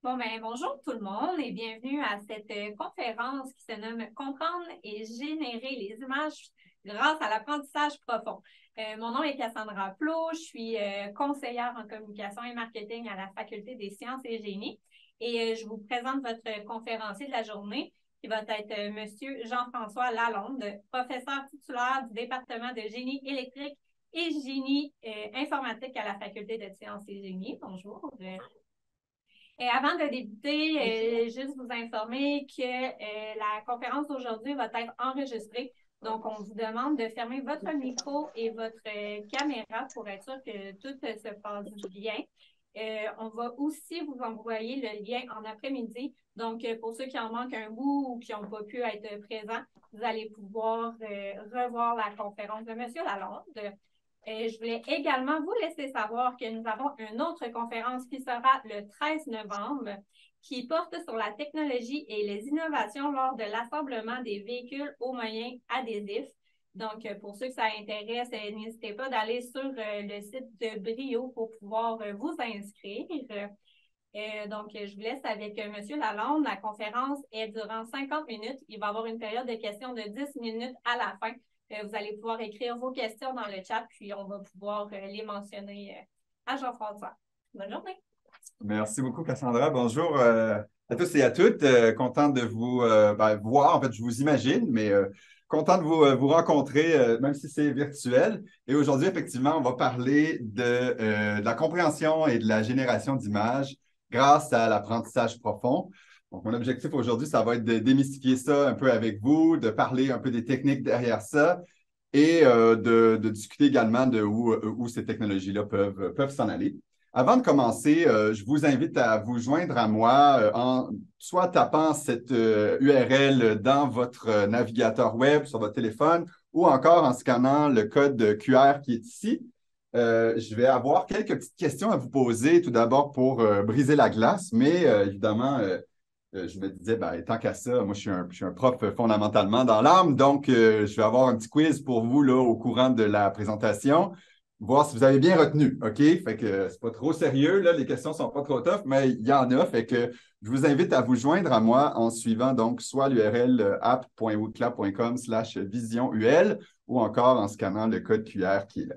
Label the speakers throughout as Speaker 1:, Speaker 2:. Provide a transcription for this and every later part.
Speaker 1: Bonjour tout le monde et bienvenue à cette conférence qui se nomme Comprendre et générer les images grâce à l'apprentissage profond. Mon nom est Cassandra Plot, je suis conseillère en communication et marketing à la Faculté des sciences et génie et je vous présente votre conférencier de la journée qui va être Monsieur Jean-François Lalonde, professeur titulaire du département de génie électrique et génie informatique à la Faculté de sciences et génie. Bonjour. Et avant de débuter, juste vous informer que la conférence d'aujourd'hui va être enregistrée. Donc, on vous demande de fermer votre micro et votre caméra pour être sûr que tout se passe bien. On va aussi vous envoyer le lien en après-midi. Donc, pour ceux qui en manquent un bout ou qui n'ont pas pu être présents, vous allez pouvoir revoir la conférence de M. Lalonde. Je voulais également vous laisser savoir que nous avons une autre conférence qui sera le 13 novembre qui porte sur la technologie et les innovations lors de l'assemblement des véhicules aux moyens adhésifs. Donc, pour ceux que ça intéresse, n'hésitez pas d'aller sur le site de Brio pour pouvoir vous inscrire. Donc, je vous laisse avec M. Lalonde. La conférence est durant 50 minutes. Il va y avoir une période de questions de 10 minutes à la fin. Vous allez pouvoir écrire vos questions dans le chat, puis on va pouvoir les mentionner à Jean-François. Bonne journée.
Speaker 2: Merci beaucoup, Cassandra. Bonjour à tous et à toutes. Content de vous voir. En fait, je vous imagine, mais content de vous rencontrer, même si c'est virtuel. Et aujourd'hui, effectivement, on va parler de la compréhension et de la génération d'images grâce à l'apprentissage profond. Donc, mon objectif aujourd'hui, ça va être de démystifier ça un peu avec vous, de parler un peu des techniques derrière ça et de discuter également de où ces technologies-là peuvent s'en aller. Avant de commencer, je vous invite à vous joindre à moi en soit tapant cette URL dans votre navigateur web sur votre téléphone ou encore en scannant le code QR qui est ici. Je vais avoir quelques petites questions à vous poser, tout d'abord pour briser la glace, mais évidemment, je me disais, tant qu'à ça, moi, je suis un prof fondamentalement dans l'âme, donc je vais avoir un petit quiz pour vous là, au courant de la présentation, voir si vous avez bien retenu, OK? Fait que c'est pas trop sérieux, là, les questions sont pas trop tough, mais il y en a, fait que je vous invite à vous joindre à moi en suivant donc soit l'URL app.woodclap.com/visionul ou encore en scannant le code QR qui est là.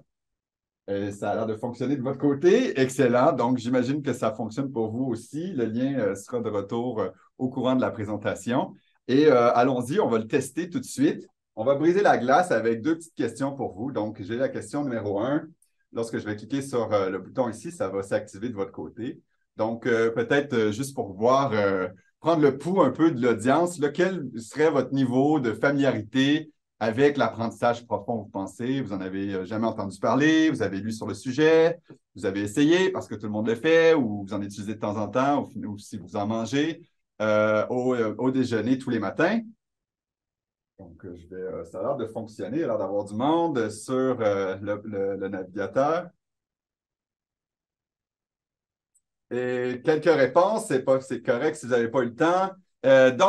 Speaker 2: Ça a l'air de fonctionner de votre côté. Excellent. Donc, j'imagine que ça fonctionne pour vous aussi. Le lien sera de retour au courant de la présentation. Et allons-y, on va le tester tout de suite. On va briser la glace avec deux petites questions pour vous. Donc, j'ai la question numéro 1. Lorsque je vais cliquer sur le bouton ici, ça va s'activer de votre côté. Donc, peut-être juste pour voir, prendre le pouls un peu de l'audience, quel serait votre niveau de familiarité avec l'apprentissage profond, vous pensez? Vous n'en avez jamais entendu parler, vous avez lu sur le sujet, vous avez essayé parce que tout le monde le fait, ou vous en utilisez de temps en temps, ou si vous en mangez au déjeuner tous les matins. Donc, ça a l'air de fonctionner, il a l'air d'avoir du monde sur le navigateur. Et quelques réponses, c'est correct si vous n'avez pas eu le temps.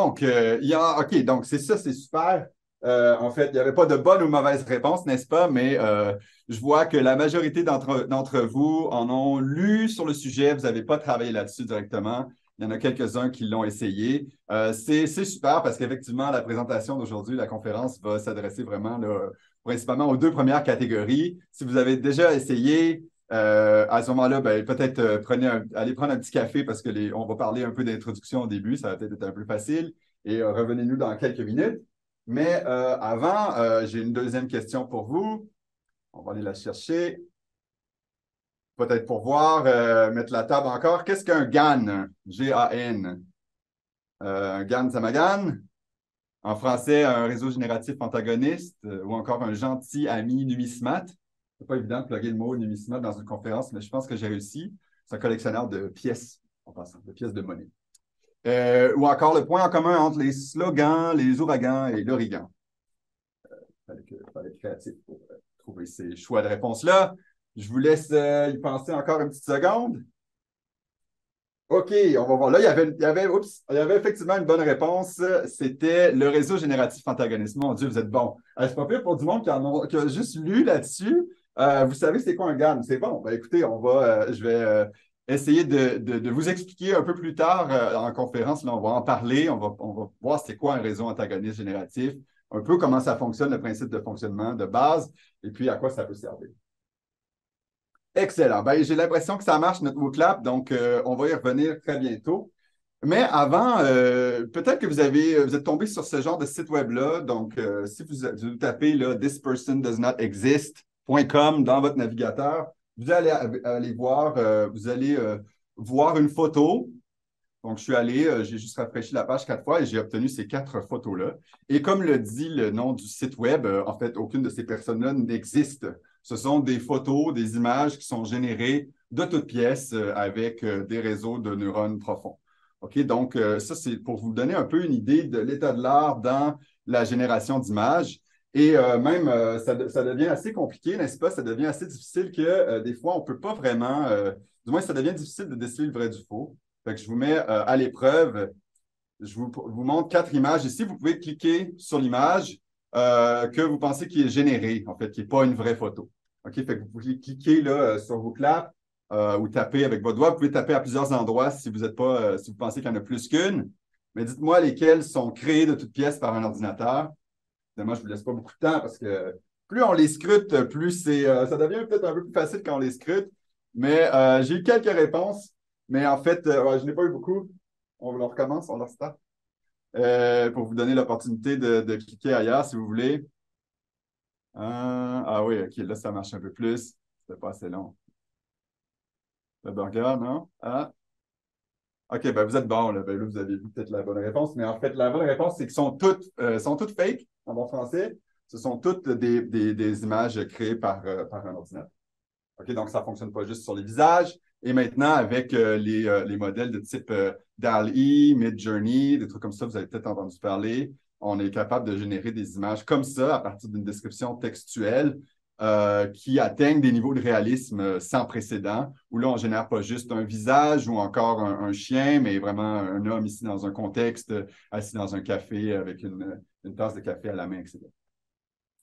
Speaker 2: OK, donc c'est ça, c'est super. En fait, il n'y avait pas de bonne ou mauvaise réponse, n'est-ce pas? Mais je vois que la majorité d'entre vous en ont lu sur le sujet. Vous n'avez pas travaillé là-dessus directement. Il y en a quelques-uns qui l'ont essayé. C'est super parce qu'effectivement, la présentation d'aujourd'hui, la conférence va s'adresser vraiment là, principalement aux deux premières catégories. Si vous avez déjà essayé, à ce moment-là, peut-être allez prendre un petit café parce que on va parler un peu d'introduction au début, ça va peut-être être un peu facile. Et revenez-nous dans quelques minutes. Mais avant, j'ai une deuxième question pour vous. On va aller la chercher. Peut-être pour voir, mettre la table encore. Qu'est-ce qu'un GAN? G-A-N. Un GAN, ça m'agane. En français, un réseau génératif antagoniste ou encore un gentil ami numismate. C'est pas évident de plugger le mot numismate dans une conférence, mais je pense que j'ai réussi. C'est un collectionneur de pièces, en passant, de pièces de monnaie. Ou encore le point en commun entre les slogans, les ouragans et l'origan. Il fallait être créatif pour trouver ces choix de réponse-là. Je vous laisse y penser encore une petite seconde. OK, on va voir. Là, il y avait effectivement une bonne réponse. C'était le réseau génératif antagoniste. Mon Dieu, vous êtes bon. C'est pas pire pour du monde qui a juste lu là-dessus. Vous savez c'est quoi un GAN? C'est bon. Écoutez, je vais essayer de vous expliquer un peu plus tard en conférence. Là, on va en parler, on va voir c'est quoi un réseau antagoniste génératif, un peu comment ça fonctionne, le principe de fonctionnement de base, et puis à quoi ça peut servir. Excellent. Ben, j'ai l'impression que ça marche, notre mot-clap, donc on va y revenir très bientôt. Mais avant, peut-être que vous êtes tombé sur ce genre de site web-là. Donc, si vous tapez là, thispersondoesnotexist.com dans votre navigateur, vous allez aller voir, vous allez voir une photo. Donc, je suis allé, j'ai juste rafraîchi la page 4 fois et j'ai obtenu ces 4 photos-là. Et comme le dit le nom du site web, en fait, aucune de ces personnes-là n'existe. Ce sont des photos, des images qui sont générées de toutes pièces avec des réseaux de neurones profonds. OK, donc ça, c'est pour vous donner un peu une idée de l'état de l'art dans la génération d'images. Et même, ça devient assez compliqué, n'est-ce pas? Ça devient assez difficile que des fois, on ne peut pas vraiment, du moins, ça devient difficile de déceler le vrai du faux. Fait que je vous mets à l'épreuve. Je vous montre 4 images ici. Vous pouvez cliquer sur l'image que vous pensez qui est générée, en fait, qui n'est pas une vraie photo. OK? Fait que vous pouvez cliquer là, sur vos claps ou taper avec votre doigt. Vous pouvez taper à plusieurs endroits si vous êtes pas, si vous pensez qu'il y en a plus qu'une. Mais dites-moi lesquelles sont créées de toutes pièces par un ordinateur. Évidemment, je ne vous laisse pas beaucoup de temps parce que plus on les scrute, plus ça devient peut-être un peu plus facile quand on les scrute. Mais j'ai eu quelques réponses. Mais en fait, je n'ai pas eu beaucoup. On le recommence, on le restart. Pour vous donner l'opportunité de cliquer ailleurs si vous voulez. Ah oui, OK, là, ça marche un peu plus. C'était pas assez long. Le burger, non? Ah. OK, ben vous êtes bon, là. Ben, là, vous avez vu peut-être la bonne réponse. Mais en fait, la bonne réponse, c'est qu'ils sont toutes fake en bon français. Ce sont toutes des images créées par un ordinateur. OK, donc ça ne fonctionne pas juste sur les visages. Et maintenant, avec les modèles de type DALL-E, Midjourney, des trucs comme ça, vous avez peut-être entendu parler, on est capable de générer des images comme ça à partir d'une description textuelle qui atteignent des niveaux de réalisme sans précédent, où là, on ne génère pas juste un visage ou encore un chien, mais vraiment un homme ici dans un contexte, assis dans un café avec une tasse de café à la main, etc.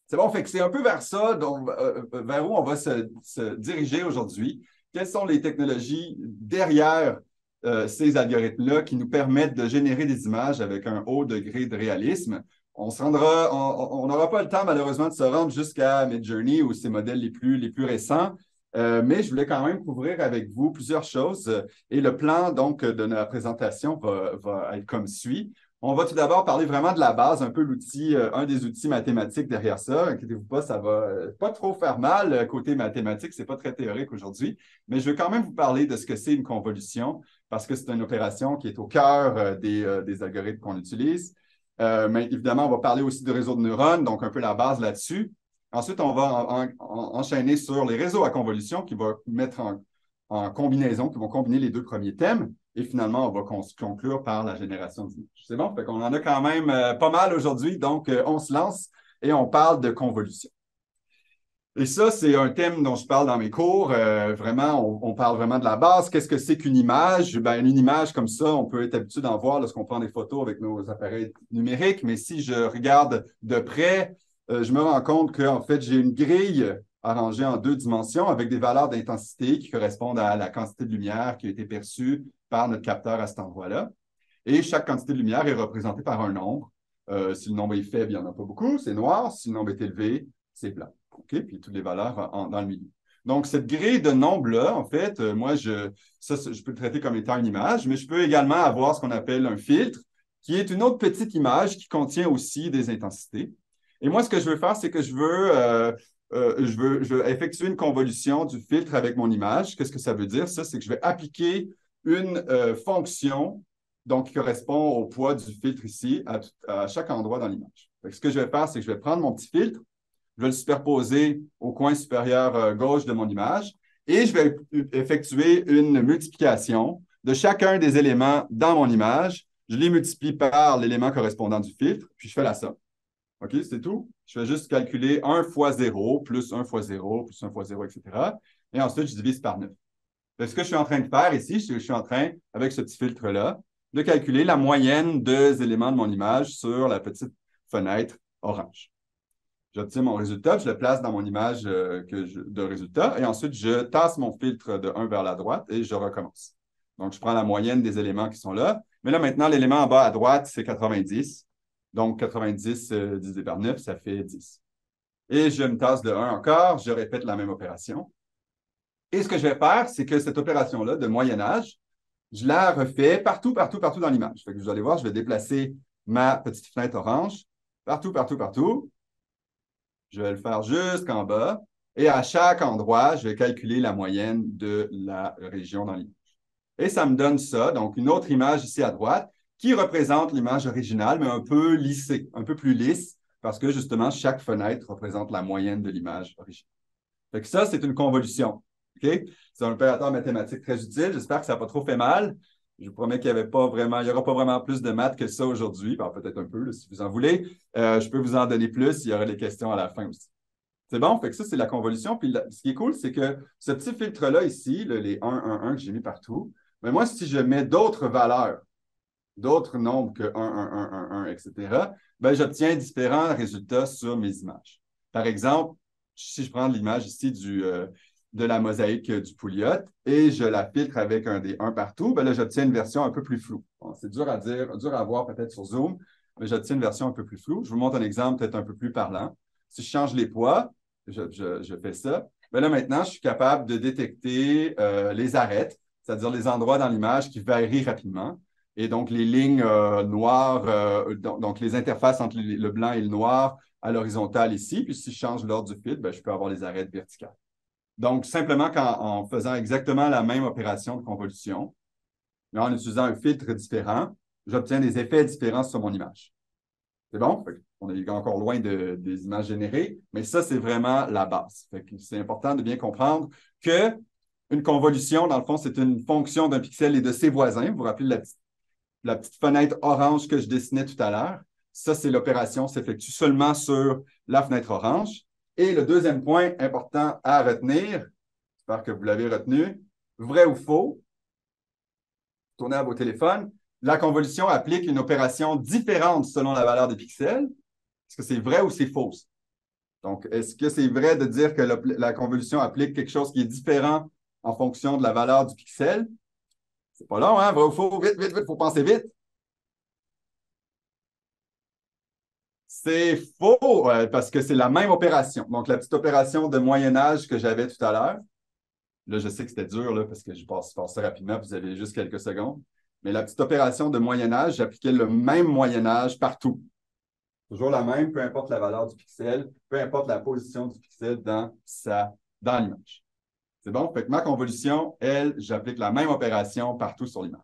Speaker 2: C'est bon, fait que c'est un peu vers ça, donc, vers où on va se diriger aujourd'hui. Quelles sont les technologies derrière ces algorithmes-là qui nous permettent de générer des images avec un haut degré de réalisme? On n'aura pas le temps, malheureusement, de se rendre jusqu'à Midjourney ou ces modèles les plus récents, mais je voulais quand même couvrir avec vous plusieurs choses. Et le plan, donc, de la présentation va être comme suit. On va tout d'abord parler vraiment de la base, un peu l'outil, un des outils mathématiques derrière ça. Inquiétez-vous pas, ça va pas trop faire mal côté mathématique, c'est pas très théorique aujourd'hui, mais je veux quand même vous parler de ce que c'est une convolution parce que c'est une opération qui est au cœur des algorithmes qu'on utilise. Mais évidemment, on va parler aussi de réseaux de neurones, donc un peu la base là-dessus. Ensuite, on va enchaîner sur les réseaux à convolution qui vont mettre en combinaison, qui vont combiner les 2 premiers thèmes. Et finalement, on va conclure par la génération d'images. C'est bon? Fait qu'on en a quand même pas mal aujourd'hui. Donc, on se lance et on parle de convolution. Et ça, c'est un thème dont je parle dans mes cours. Vraiment, on parle vraiment de la base. Qu'est-ce que c'est qu'une image? Ben, une image comme ça, on peut être habitué d'en voir lorsqu'on prend des photos avec nos appareils numériques. Mais si je regarde de près, je me rends compte qu'en fait, j'ai une grille arrangée en 2 dimensions avec des valeurs d'intensité qui correspondent à la quantité de lumière qui a été perçue par notre capteur à cet endroit-là. Et chaque quantité de lumière est représentée par un nombre. Si le nombre est faible, il n'y en a pas beaucoup, c'est noir. Si le nombre est élevé, c'est blanc. OK? Puis toutes les valeurs dans le milieu. Donc, cette grille de nombres-là, en fait, moi, je peux le traiter comme étant une image, mais je peux également avoir ce qu'on appelle un filtre, qui est une autre petite image qui contient aussi des intensités. Et moi, ce que je veux faire, c'est que je veux effectuer une convolution du filtre avec mon image. Qu'est-ce que ça veut dire? Ça, c'est que je vais appliquer une fonction donc, qui correspond au poids du filtre ici à chaque endroit dans l'image. Ce que je vais faire, c'est que je vais prendre mon petit filtre, je vais le superposer au coin supérieur gauche de mon image et je vais effectuer une multiplication de chacun des éléments dans mon image. Je les multiplie par l'élément correspondant du filtre, puis je fais la somme. OK, c'est tout. Je fais juste calculer 1 fois 0, plus 1 fois 0, plus 1 fois 0, etc. Et ensuite, je divise par 9. Ce que je suis en train de faire ici, je suis en train, avec ce petit filtre-là, de calculer la moyenne des éléments de mon image sur la petite fenêtre orange. J'obtiens mon résultat, je le place dans mon image de résultat et ensuite, je tasse mon filtre de 1 vers la droite et je recommence. Donc, je prends la moyenne des éléments qui sont là. Mais là, maintenant, l'élément en bas à droite, c'est 90. Donc, 90 divisé par 9, ça fait 10. Et je me tasse de 1 encore, je répète la même opération. Et ce que je vais faire, c'est que cette opération-là de moyennage, je la refais partout, partout, partout dans l'image. Fait que vous allez voir, je vais déplacer ma petite fenêtre orange partout, partout, partout. Je vais le faire jusqu'en bas. Et à chaque endroit, je vais calculer la moyenne de la région dans l'image. Et ça me donne ça, donc une autre image ici à droite, qui représente l'image originale, mais un peu lissée, un peu plus lisse, parce que justement, chaque fenêtre représente la moyenne de l'image originale. Fait que ça, c'est une convolution. OK? C'est un opérateur mathématique très utile. J'espère que ça n'a pas trop fait mal. Je vous promets qu'il n'y aura pas vraiment plus de maths que ça aujourd'hui. Ben, peut-être un peu, là, si vous en voulez. Je peux vous en donner plus. Il y aura des questions à la fin aussi. C'est bon? Fait que ça, c'est la convolution. Puis ce qui est cool, c'est que ce petit filtre-là ici, les 1, 1, 1 que j'ai mis partout, mais moi, si je mets d'autres valeurs, d'autres nombres que 1, 1, 1, 1, 1, etc., ben, j'obtiens différents résultats sur mes images. Par exemple, si je prends l'image ici de la mosaïque du Pouliot et je la filtre avec un des 1 partout, ben là, j'obtiens une version un peu plus floue. Bon, c'est dur à dire, dur à voir peut-être sur Zoom, mais j'obtiens une version un peu plus floue. Je vous montre un exemple peut-être un peu plus parlant. Si je change les poids, je fais ça. Ben là, maintenant, je suis capable de détecter les arêtes, c'est-à-dire les endroits dans l'image qui varient rapidement. Et donc, les lignes noires, donc les interfaces entre le blanc et le noir à l'horizontale ici. Puis si je change l'ordre du fil, ben, je peux avoir les arêtes verticales. Donc, simplement en faisant exactement la même opération de convolution, mais en utilisant un filtre différent, j'obtiens des effets différents sur mon image. C'est bon? On est encore loin des images générées, mais ça, c'est vraiment la base. C'est important de bien comprendre qu'une convolution, dans le fond, c'est une fonction d'un pixel et de ses voisins. Vous vous rappelez la petite fenêtre orange que je dessinais tout à l'heure? Ça, c'est l'opération s'effectue seulement sur la fenêtre orange. Et le deuxième point important à retenir, j'espère que vous l'avez retenu, vrai ou faux, tournez à vos téléphones, la convolution applique une opération différente selon la valeur des pixels. Est-ce que c'est vrai ou c'est faux? Donc, est-ce que c'est vrai de dire que la convolution applique quelque chose qui est différent en fonction de la valeur du pixel? C'est pas long, hein? Vrai ou faux? Vite, vite, vite, il faut penser vite. C'est faux parce que c'est la même opération. Donc, la petite opération de moyen-âge que j'avais tout à l'heure, là, je sais que c'était dur là, parce que je passe ça rapidement, vous avez juste quelques secondes. Mais la petite opération de moyen-âge, j'appliquais le même moyen-âge partout. Toujours la même, peu importe la valeur du pixel, peu importe la position du pixel dans l'image. C'est bon? Fait que ma convolution, elle, j'applique la même opération partout sur l'image.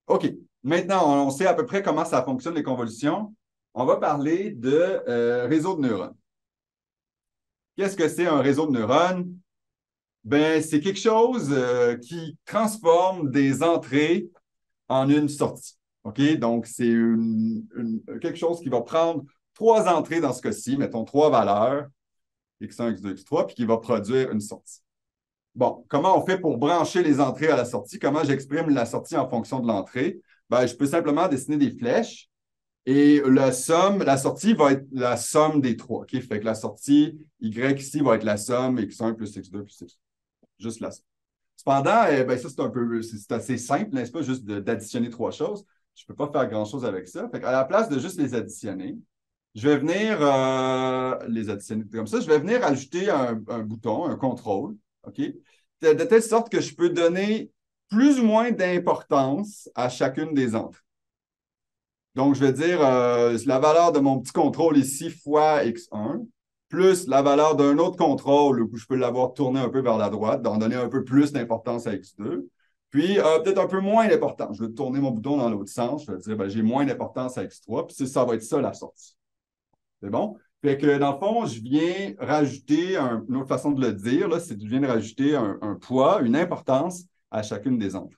Speaker 2: OK. Maintenant, on sait à peu près comment ça fonctionne les convolutions. On va parler de réseau de neurones. Qu'est-ce que c'est un réseau de neurones? Ben, c'est quelque chose qui transforme des entrées en une sortie. OK? Donc, c'est quelque chose qui va prendre 3 entrées dans ce cas-ci, mettons 3 valeurs, x1, x2, x3, puis qui va produire une sortie. Bon, comment on fait pour brancher les entrées à la sortie? Comment j'exprime la sortie en fonction de l'entrée? Ben, je peux simplement dessiner des flèches et la sortie va être la somme des 3. OK? Fait que la sortie Y ici va être la somme x1 plus x2 plus x3. Juste la somme. Cependant, ben ça, c'est assez simple, n'est-ce pas? Juste d'additionner 3 choses. Je ne peux pas faire grand-chose avec ça. Fait qu'à la place de juste les additionner, je vais venir les additionner comme ça. Je vais venir ajouter un bouton, un contrôle, OK? De telle sorte que je peux donner plus ou moins d'importance à chacune des entrées. Donc, je vais dire la valeur de mon petit contrôle ici fois x1, plus la valeur d'un autre contrôle où je peux l'avoir tourné un peu vers la droite, d'en donner un peu plus d'importance à x2. Puis, peut-être un peu moins d'importance. Je vais tourner mon bouton dans l'autre sens. Je vais dire, ben, j'ai moins d'importance à x3. Puis, ça va être ça, la sortie. C'est bon? Fait que, dans le fond, je viens rajouter une autre façon de le dire, là, c'est que je viens de rajouter un poids, une importance à chacune des entrées.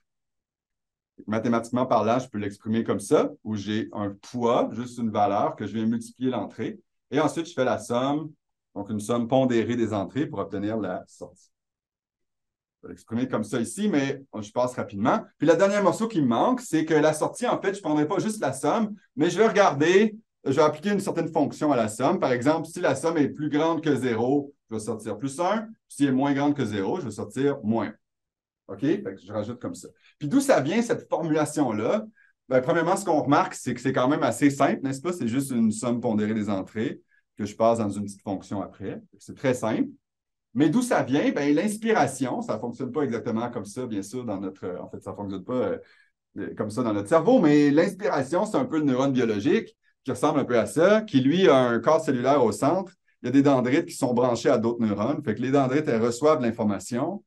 Speaker 2: Mathématiquement parlant, je peux l'exprimer comme ça, où j'ai un poids, juste une valeur, que je viens multiplier l'entrée. Et ensuite, je fais la somme, donc une somme pondérée des entrées pour obtenir la sortie. Je vais l'exprimer comme ça ici, mais je passe rapidement. Puis le dernier morceau qui me manque, c'est que la sortie, en fait, je ne prendrai pas juste la somme, mais je vais regarder je vais appliquer une certaine fonction à la somme. Par exemple, si la somme est plus grande que 0, je vais sortir plus 1. Si elle est moins grande que 0, je vais sortir moins 1. OK? Fait que je rajoute comme ça. Puis d'où ça vient, cette formulation-là? Ben, premièrement, ce qu'on remarque, c'est que c'est quand même assez simple, n'est-ce pas? C'est juste une somme pondérée des entrées que je passe dans une petite fonction après. C'est très simple. Mais d'où ça vient? Ben, l'inspiration, ça ne fonctionne pas exactement comme ça, bien sûr, dans notre. En fait, ça ne fonctionne pas comme ça dans notre cerveau, mais l'inspiration, c'est un peu le neurone biologique qui ressemble un peu à ça, qui, lui, a un corps cellulaire au centre. Il y a des dendrites qui sont branchés à d'autres neurones. Fait que les dendrites, elles reçoivent l'information.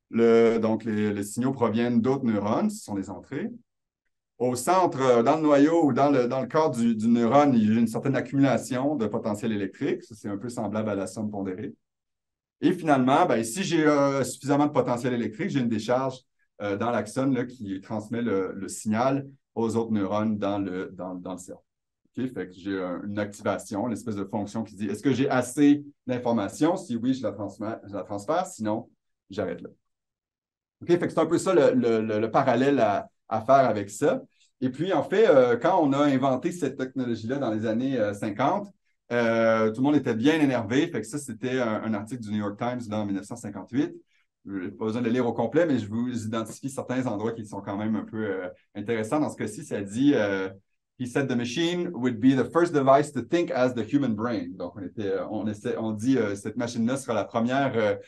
Speaker 2: Donc, les signaux proviennent d'autres neurones, ce sont les entrées. Au centre, dans le noyau ou dans le corps du neurone, il y a une certaine accumulation de potentiel électrique. Ça, c'est un peu semblable à la somme pondérée. Et finalement, ben, si j'ai suffisamment de potentiel électrique, j'ai une décharge dans l'axone qui transmet le signal aux autres neurones dans le cerveau. Okay? Fait que j'ai une activation, une espèce de fonction qui dit est-ce que j'ai assez d'informations? Si oui, je la transfère, sinon, j'arrête là. Okay? Fait que c'est un peu ça le parallèle à faire avec ça. Et puis, en fait, quand on a inventé cette technologie-là dans les années 50, tout le monde était bien énervé. Fait que ça, c'était un article du New York Times en 1958. Je n'ai pas besoin de le lire au complet, mais je vous identifie certains endroits qui sont quand même un peu intéressants. Dans ce cas-ci, ça dit He said the machine would be the first device to think as the human brain. Donc, on dit cette machine-là sera la première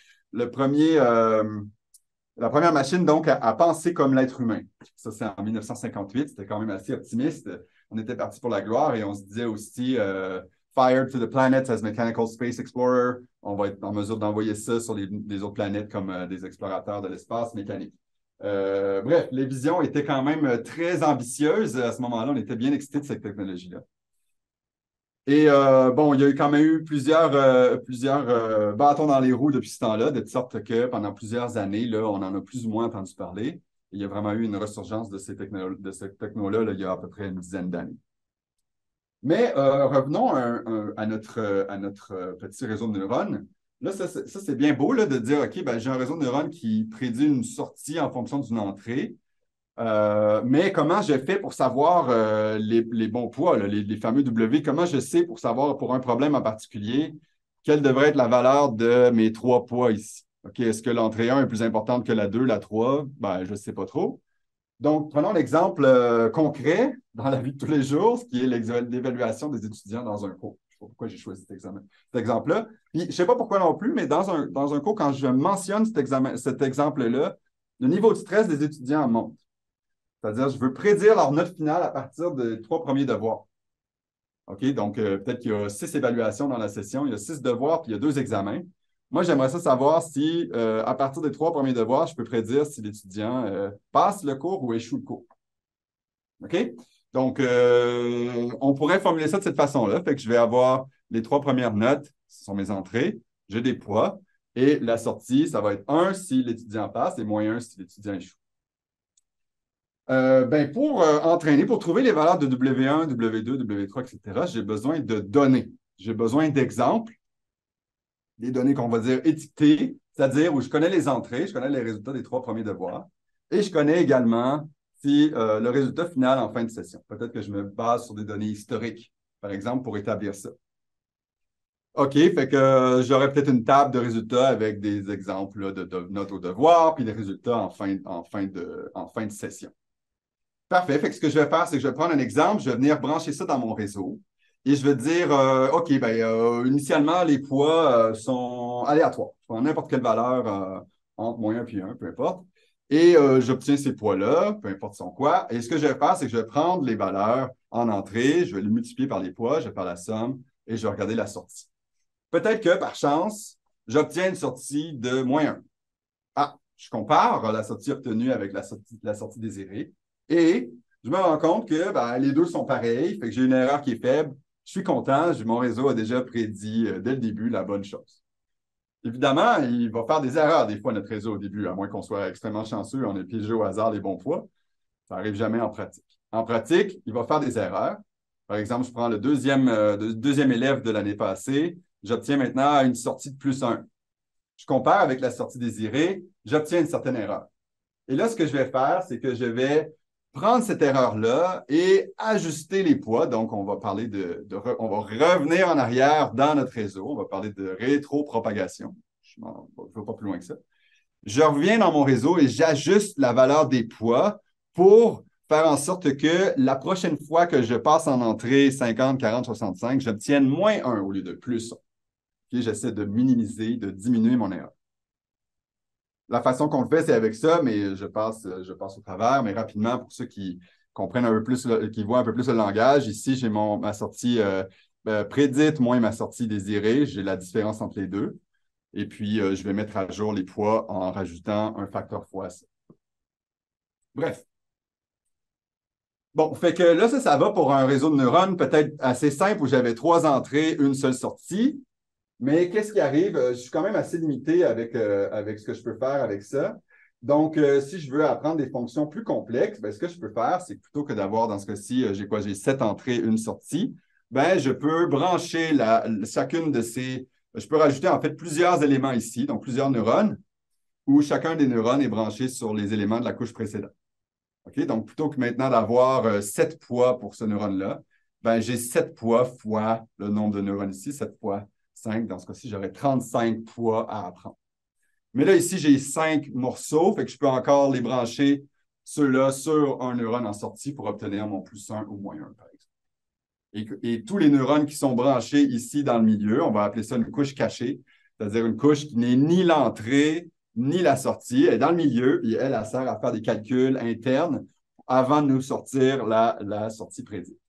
Speaker 2: machine, donc, à penser comme l'être humain. Ça, c'est en 1958. C'était quand même assez optimiste. On était parti pour la gloire et on se disait aussi Fired to the planets as mechanical space explorer. On va être en mesure d'envoyer ça sur les autres planètes comme des explorateurs de l'espace mécanique. Bref, les visions étaient quand même très ambitieuses. À ce moment-là, on était bien excités de cette technologie-là. Et bon, il y a quand même eu plusieurs bâtons dans les roues depuis ce temps-là, de sorte que pendant plusieurs années, là, on en a plus ou moins entendu parler. Il y a vraiment eu une ressurgence de cette techno-là, il y a à peu près une dizaine d'années. Mais revenons à notre petit réseau de neurones. Là, ça c'est bien beau là, de dire, OK, ben, j'ai un réseau de neurones qui prédit une sortie en fonction d'une entrée. Mais comment je fais pour savoir les bons poids, là, les fameux W? Comment je sais pour savoir pour un problème en particulier, quelle devrait être la valeur de mes 3 poids ici? OK, est-ce que l'entrée 1 est plus importante que la 2, la 3? Ben, je ne sais pas trop. Donc, prenons l'exemple concret dans la vie de tous les jours, ce qui est l'évaluation des étudiants dans un cours. Je ne sais pas pourquoi j'ai choisi cet exemple-là. Puis, je ne sais pas pourquoi non plus, mais dans un cours, quand je mentionne cet exemple-là, le niveau de stress des étudiants monte. C'est-à-dire, je veux prédire leur note finale à partir des 3 premiers devoirs. OK? Donc, peut-être qu'il y a 6 évaluations dans la session, il y a 6 devoirs, puis il y a 2 examens. Moi, j'aimerais ça savoir si, à partir des 3 premiers devoirs, je peux prédire si l'étudiant passe le cours ou échoue le cours. OK? Donc, on pourrait formuler ça de cette façon-là. Fait que je vais avoir les 3 premières notes, ce sont mes entrées, j'ai des poids, et la sortie, ça va être 1 si l'étudiant passe et moins 1 si l'étudiant échoue. Ben pour entraîner, pour trouver les valeurs de W1, W2, W3, etc., j'ai besoin de données. J'ai besoin d'exemples, des données qu'on va dire étiquetées, c'est-à-dire où je connais les entrées, je connais les résultats des 3 premiers devoirs, et je connais également si, le résultat final en fin de session. Peut-être que je me base sur des données historiques, par exemple, pour établir ça. OK, fait que j'aurais peut-être une table de résultats avec des exemples là, de notes au devoir, puis des résultats en fin de session. Parfait. Fait que ce que je vais faire, c'est que je vais prendre un exemple, je vais venir brancher ça dans mon réseau et je vais dire, OK, ben, initialement, les poids sont aléatoires. Je prends n'importe quelle valeur entre moins 1 et 1, peu importe. Et j'obtiens ces poids-là, peu importe son quoi. Et ce que je vais faire, c'est que je vais prendre les valeurs en entrée, je vais les multiplier par les poids, je vais faire la somme et je vais regarder la sortie. Peut-être que, par chance, j'obtiens une sortie de moins 1. Ah, je compare la sortie obtenue avec la sortie désirée. Et je me rends compte que ben, les deux sont pareils, fait que j'ai une erreur qui est faible. Je suis content, mon réseau a déjà prédit dès le début la bonne chose. Évidemment, il va faire des erreurs des fois, notre réseau au début, à moins qu'on soit extrêmement chanceux, on ait piégé au hasard les bons poids. Ça n'arrive jamais en pratique. En pratique, il va faire des erreurs. Par exemple, je prends le deuxième élève de l'année passée, j'obtiens maintenant une sortie de plus 1. Je compare avec la sortie désirée, j'obtiens une certaine erreur. Et là, ce que je vais faire, c'est que je vais prendre cette erreur-là et ajuster les poids. Donc, on va parler on va revenir en arrière dans notre réseau. On va parler de rétropropagation. Je ne vais pas plus loin que ça. Je reviens dans mon réseau et j'ajuste la valeur des poids pour faire en sorte que la prochaine fois que je passe en entrée 50, 40, 65, j'obtienne -1 au lieu de +1. Okay, j'essaie de minimiser, de diminuer mon erreur. La façon qu'on le fait, c'est avec ça, mais je passe au travers. Mais rapidement, pour ceux qui comprennent un peu plus, qui voient un peu plus le langage, ici, j'ai ma sortie prédite moins ma sortie désirée. J'ai la différence entre les deux. Et puis, je vais mettre à jour les poids en rajoutant un facteur fois ça. Bref. Bon, fait que là, ça va pour un réseau de neurones peut-être assez simple où j'avais 3 entrées, une seule sortie. Mais qu'est-ce qui arrive? Je suis quand même assez limité avec ce que je peux faire avec ça. Donc, si je veux apprendre des fonctions plus complexes, ce que je peux faire, c'est que plutôt que d'avoir, dans ce cas-ci, j'ai 7 entrées, une sortie, je peux brancher chacune de ces. Je peux rajouter en fait plusieurs éléments ici, donc plusieurs neurones, où chacun des neurones est branché sur les éléments de la couche précédente. OK? Donc, plutôt que maintenant d'avoir 7 poids pour ce neurone-là, j'ai 7 poids fois le nombre de neurones ici, 7 fois 5. Dans ce cas-ci, j'aurais 35 poids à apprendre. Mais là, ici, j'ai 5 morceaux, fait que je peux encore les brancher, ceux-là, sur un neurone en sortie pour obtenir mon +1 ou -1, par exemple. Et tous les neurones qui sont branchés ici dans le milieu, on va appeler ça une couche cachée, c'est-à-dire une couche qui n'est ni l'entrée ni la sortie. Elle est dans le milieu et elle sert à faire des calculs internes avant de nous sortir la sortie prédite.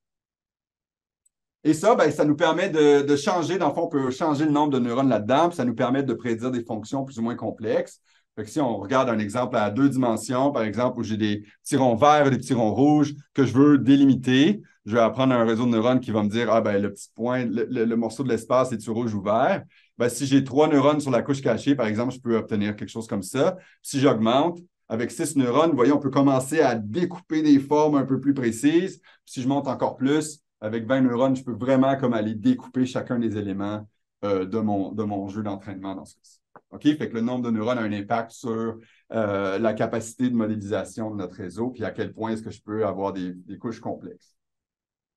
Speaker 2: Et ça, ça nous permet de changer, dans le fond, on peut changer le nombre de neurones là-dedans, puis ça nous permet de prédire des fonctions plus ou moins complexes. Fait que si on regarde un exemple à 2 dimensions, par exemple, où j'ai des petits ronds verts et des petits ronds rouges que je veux délimiter, je vais apprendre un réseau de neurones qui va me dire, le petit point, le morceau de l'espace est-tu rouge ou vert? Si j'ai 3 neurones sur la couche cachée, par exemple, je peux obtenir quelque chose comme ça. Si j'augmente, avec 6 neurones, vous voyez, on peut commencer à découper des formes un peu plus précises. Puis si je monte encore plus, avec 20 neurones, je peux vraiment comme aller découper chacun des éléments de mon jeu d'entraînement dans ce cas-ci. OK? Fait que le nombre de neurones a un impact sur la capacité de modélisation de notre réseau, puis à quel point est-ce que je peux avoir des couches complexes.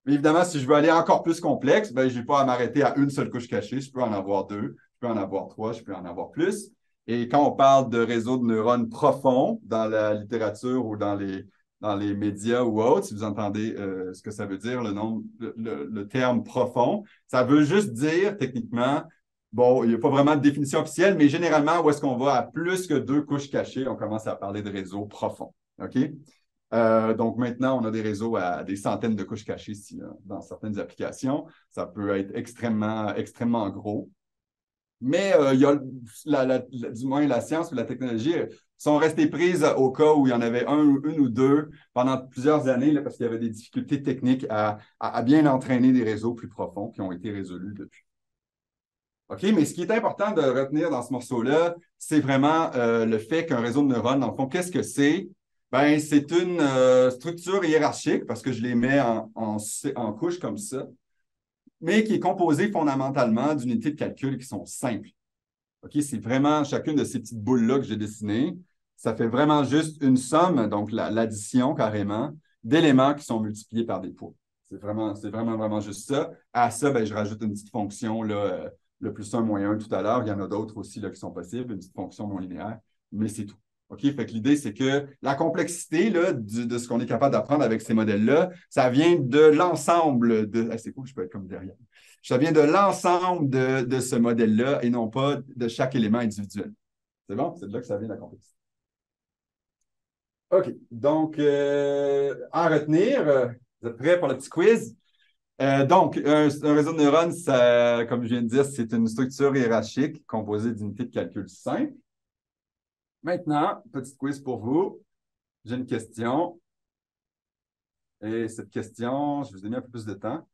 Speaker 2: Mais évidemment, si je veux aller encore plus complexe, je n'ai pas à m'arrêter à une seule couche cachée. Je peux en avoir 2, je peux en avoir 3, je peux en avoir plus. Et quand on parle de réseau de neurones profonds dans la littérature ou dans les médias ou autres, si vous entendez ce que ça veut dire, le terme profond, ça veut juste dire, techniquement, bon, il n'y a pas vraiment de définition officielle, mais généralement, où est-ce qu'on va à plus que 2 couches cachées, on commence à parler de réseau profond. OK? Donc maintenant, on a des réseaux à des centaines de couches cachées ici, dans certaines applications. Ça peut être extrêmement, extrêmement gros. Mais il y a du moins la science ou la technologie sont restées prises au cas où il y en avait une ou deux pendant plusieurs années là, parce qu'il y avait des difficultés techniques à bien entraîner des réseaux plus profonds qui ont été résolus depuis. OK, mais ce qui est important de retenir dans ce morceau-là, c'est vraiment le fait qu'un réseau de neurones, dans le fond, qu'est-ce que c'est? C'est une structure hiérarchique parce que je les mets en couches comme ça, mais qui est composée fondamentalement d'unités de calcul qui sont simples. OK, c'est vraiment chacune de ces petites boules-là que j'ai dessinées. Ça fait vraiment juste une somme, donc l'addition carrément, d'éléments qui sont multipliés par des poids. C'est vraiment, vraiment juste ça. À ça, je rajoute une petite fonction, là, le +1, -1 tout à l'heure. Il y en a d'autres aussi là, qui sont possibles, une petite fonction non linéaire, mais c'est tout. OK? Fait que l'idée, c'est que la complexité là, de ce qu'on est capable d'apprendre avec ces modèles-là, ça vient de l'ensemble de. Ah, c'est cool, je peux être comme derrière. Ça vient de l'ensemble de ce modèle-là et non pas de chaque élément individuel. C'est bon? C'est de là que ça vient la complexité. OK. Donc, à retenir, vous êtes prêts pour le petit quiz? Donc, un réseau de neurones, ça, comme je viens de dire, c'est une structure hiérarchique composée d'unités de calcul simples. Maintenant, petit quiz pour vous. J'ai une question. Et cette question, je vous ai mis un peu plus de temps.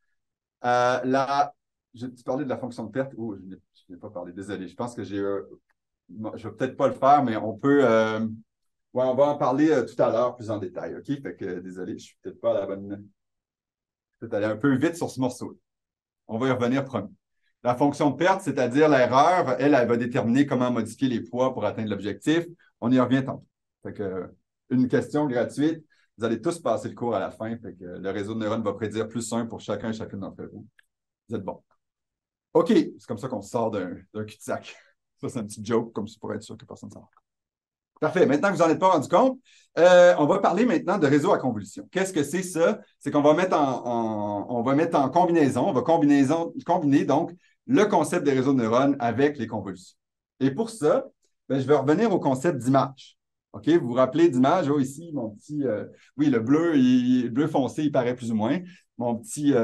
Speaker 2: J'ai parlé de la fonction de perte. Oh, je n'ai pas parlé, désolé. Je pense que je ne vais peut-être pas le faire, mais on peut. On va en parler tout à l'heure plus en détail. OK? Fait que désolé, je ne suis peut-être pas à la bonne. Peut-être aller un peu vite sur ce morceau. On va y revenir promis. La fonction de perte, c'est-à-dire l'erreur, elle va déterminer comment modifier les poids pour atteindre l'objectif. On y revient tantôt. Fait que, une question gratuite. Vous allez tous passer le cours à la fin, fait que le réseau de neurones va prédire plus 1 pour chacun et chacune d'entre vous. Vous êtes bon. OK, c'est comme ça qu'on sort d'un cul-de-sac. Ça, c'est un petit joke, comme ça pour être sûr que personne ne s'en rend. Parfait. Maintenant que vous n'en êtes pas rendu compte, on va parler maintenant de réseau à convolution. Qu'est-ce que c'est ça? C'est qu'on va mettre on va mettre en combinaison, on va combiner donc le concept des réseaux de neurones avec les convolutions. Et pour ça, ben, je vais revenir au concept d'image. OK? Vous vous rappelez d'image? Oh, ici, mon petit. Oui, le bleu foncé, il paraît plus ou moins. Mon petit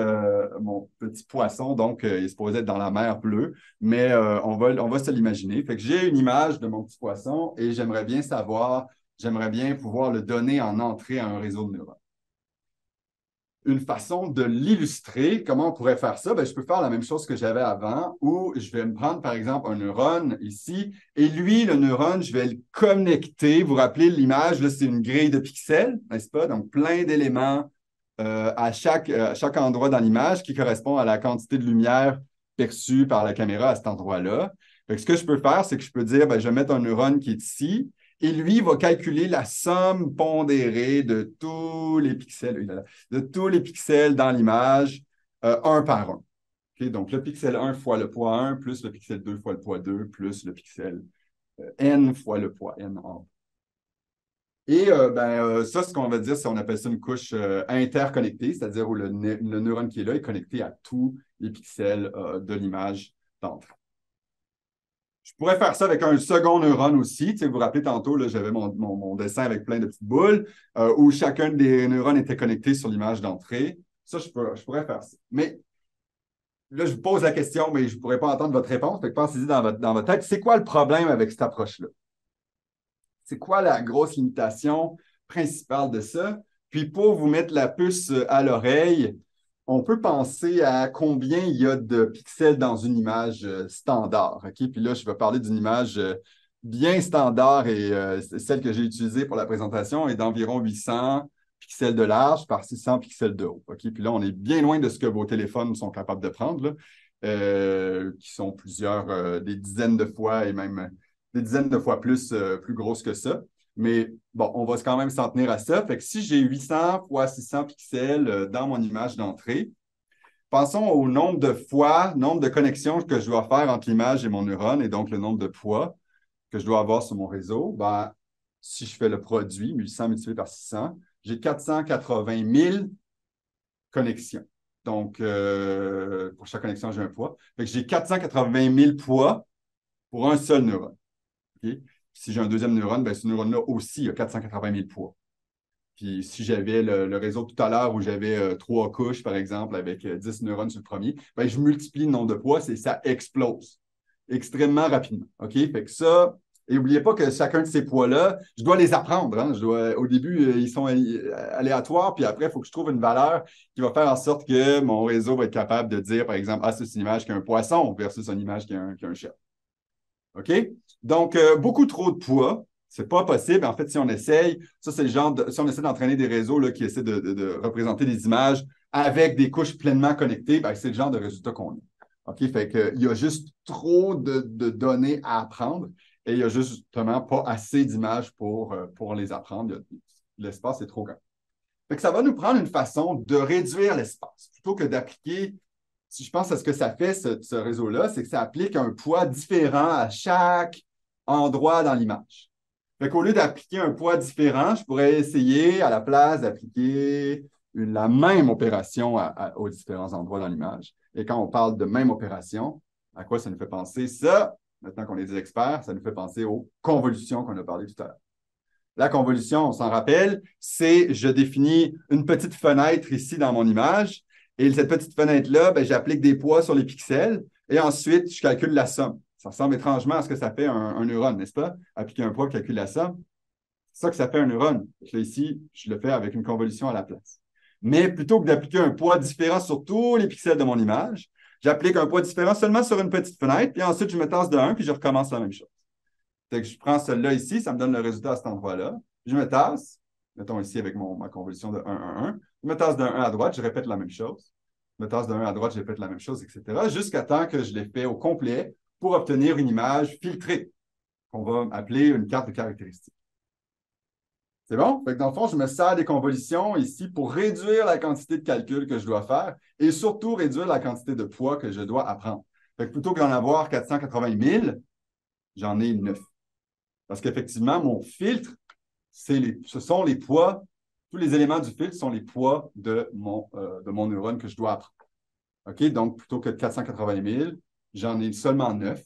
Speaker 2: poisson, donc, il est supposé être dans la mer bleue, mais on va se l'imaginer. Fait que j'ai une image de mon petit poisson et j'aimerais bien pouvoir le donner en entrée à un réseau de neurones. Une façon de l'illustrer, comment on pourrait faire ça? Ben, je peux faire la même chose que j'avais avant, où je vais me prendre, par exemple, un neurone ici, et lui, le neurone, je vais le connecter. Vous vous rappelez l'image, là, c'est une grille de pixels, n'est-ce pas? Donc, plein d'éléments à chaque endroit dans l'image qui correspond à la quantité de lumière perçue par la caméra à cet endroit-là. Ce que je peux faire, c'est que je peux dire, ben, je vais mettre un neurone qui est ici, et lui va calculer la somme pondérée de tous les pixels, dans l'image, un par un. Okay? Donc, le pixel 1 fois le poids 1, plus le pixel 2 fois le poids 2, plus le pixel n fois le poids n en. Et ça, ce qu'on va dire, c'est qu'on appelle ça une couche interconnectée, c'est-à-dire où le neurone qui est là est connecté à tous les pixels de l'image d'entrée. Je pourrais faire ça avec un second neurone aussi. Tu sais, vous vous rappelez tantôt, j'avais mon dessin avec plein de petites boules où chacun des neurones était connecté sur l'image d'entrée. Ça, je pourrais faire ça. Mais là, je vous pose la question, mais je ne pourrais pas entendre votre réponse. Fait que pensez-y dans votre tête. C'est quoi le problème avec cette approche-là? C'est quoi la grosse limitation principale de ça? Puis pour vous mettre la puce à l'oreille, on peut penser à combien il y a de pixels dans une image standard. OK? Puis là, je vais parler d'une image bien standard et celle que j'ai utilisée pour la présentation est d'environ 800 pixels de large par 600 pixels de haut. OK? Puis là, on est bien loin de ce que vos téléphones sont capables de prendre, là, qui sont des dizaines de fois et même des dizaines de fois plus grosses que ça. Mais bon, on va quand même s'en tenir à ça. Fait que si j'ai 800 fois 600 pixels dans mon image d'entrée, pensons au nombre de connexions que je dois faire entre l'image et mon neurone, et donc le nombre de poids que je dois avoir sur mon réseau. Ben, si je fais le produit, 800 multiplié par 600, j'ai 480 000 connexions. Donc, pour chaque connexion, j'ai un poids. Fait que j'ai 480 000 poids pour un seul neurone. Okay? Si j'ai un deuxième neurone, ben, ce neurone-là aussi a 480 000 poids. Puis si j'avais le réseau tout à l'heure où j'avais 3 couches, par exemple, avec 10 neurones sur le premier, ben, je multiplie le nombre de poids et ça explose extrêmement rapidement. OK? Fait que ça, et n'oubliez pas que chacun de ces poids-là, je dois les apprendre. Hein? Au début, ils sont aléatoires, puis après, il faut que je trouve une valeur qui va faire en sorte que mon réseau va être capable de dire, par exemple, c'est une image qui a un poisson versus une image qui a un chat. OK? Donc, beaucoup trop de poids, c'est pas possible. En fait, si on essaye, ça, c'est le genre si on essaie d'entraîner des réseaux là, qui essaient de représenter des images avec des couches pleinement connectées, ben, c'est le genre de résultat qu'on a. OK? Fait qu'il y a juste trop de données à apprendre et il n'y a justement pas assez d'images pour les apprendre. L'espace est trop grand. Fait que ça va nous prendre une façon de réduire l'espace plutôt que d'appliquer. Si je pense à ce que ça fait, ce réseau-là, c'est que ça applique un poids différent à chaque endroit dans l'image. Fait qu'au lieu d'appliquer un poids différent, je pourrais essayer, à la place, d'appliquer la même opération aux différents endroits dans l'image. Et quand on parle de même opération, à quoi ça nous fait penser? Ça, maintenant qu'on est des experts, ça nous fait penser aux convolutions qu'on a parlé tout à l'heure. La convolution, on s'en rappelle, c'est je définis une petite fenêtre ici dans mon image. Et cette petite fenêtre-là, ben, j'applique des poids sur les pixels et ensuite, je calcule la somme. Ça ressemble étrangement à ce que ça fait un neurone, n'est-ce pas? Appliquer un poids, calculer la somme. C'est ça que ça fait un neurone. Là, ici, je le fais avec une convolution à la place. Mais plutôt que d'appliquer un poids différent sur tous les pixels de mon image, j'applique un poids différent seulement sur une petite fenêtre, puis ensuite, je me tasse de 1, puis je recommence la même chose. Donc, je prends celle-là ici, ça me donne le résultat à cet endroit-là. Je me tasse, mettons ici avec ma convolution de 1, 1, 1. Je me tasse d'un 1 à droite, je répète la même chose. Je me tasse d'un 1 à droite, je répète la même chose, etc. Jusqu'à temps que je l'ai fait au complet pour obtenir une image filtrée, qu'on va appeler une carte de caractéristiques. C'est bon? Fait que dans le fond, je me sers des convolutions ici pour réduire la quantité de calcul que je dois faire et surtout réduire la quantité de poids que je dois apprendre. Fait que plutôt que d'en avoir 480 000, j'en ai 9. Parce qu'effectivement, mon filtre, ce sont les poids, tous les éléments du filtre sont les poids de mon neurone que je dois apprendre. OK? Donc, plutôt que de 480 000, j'en ai seulement 9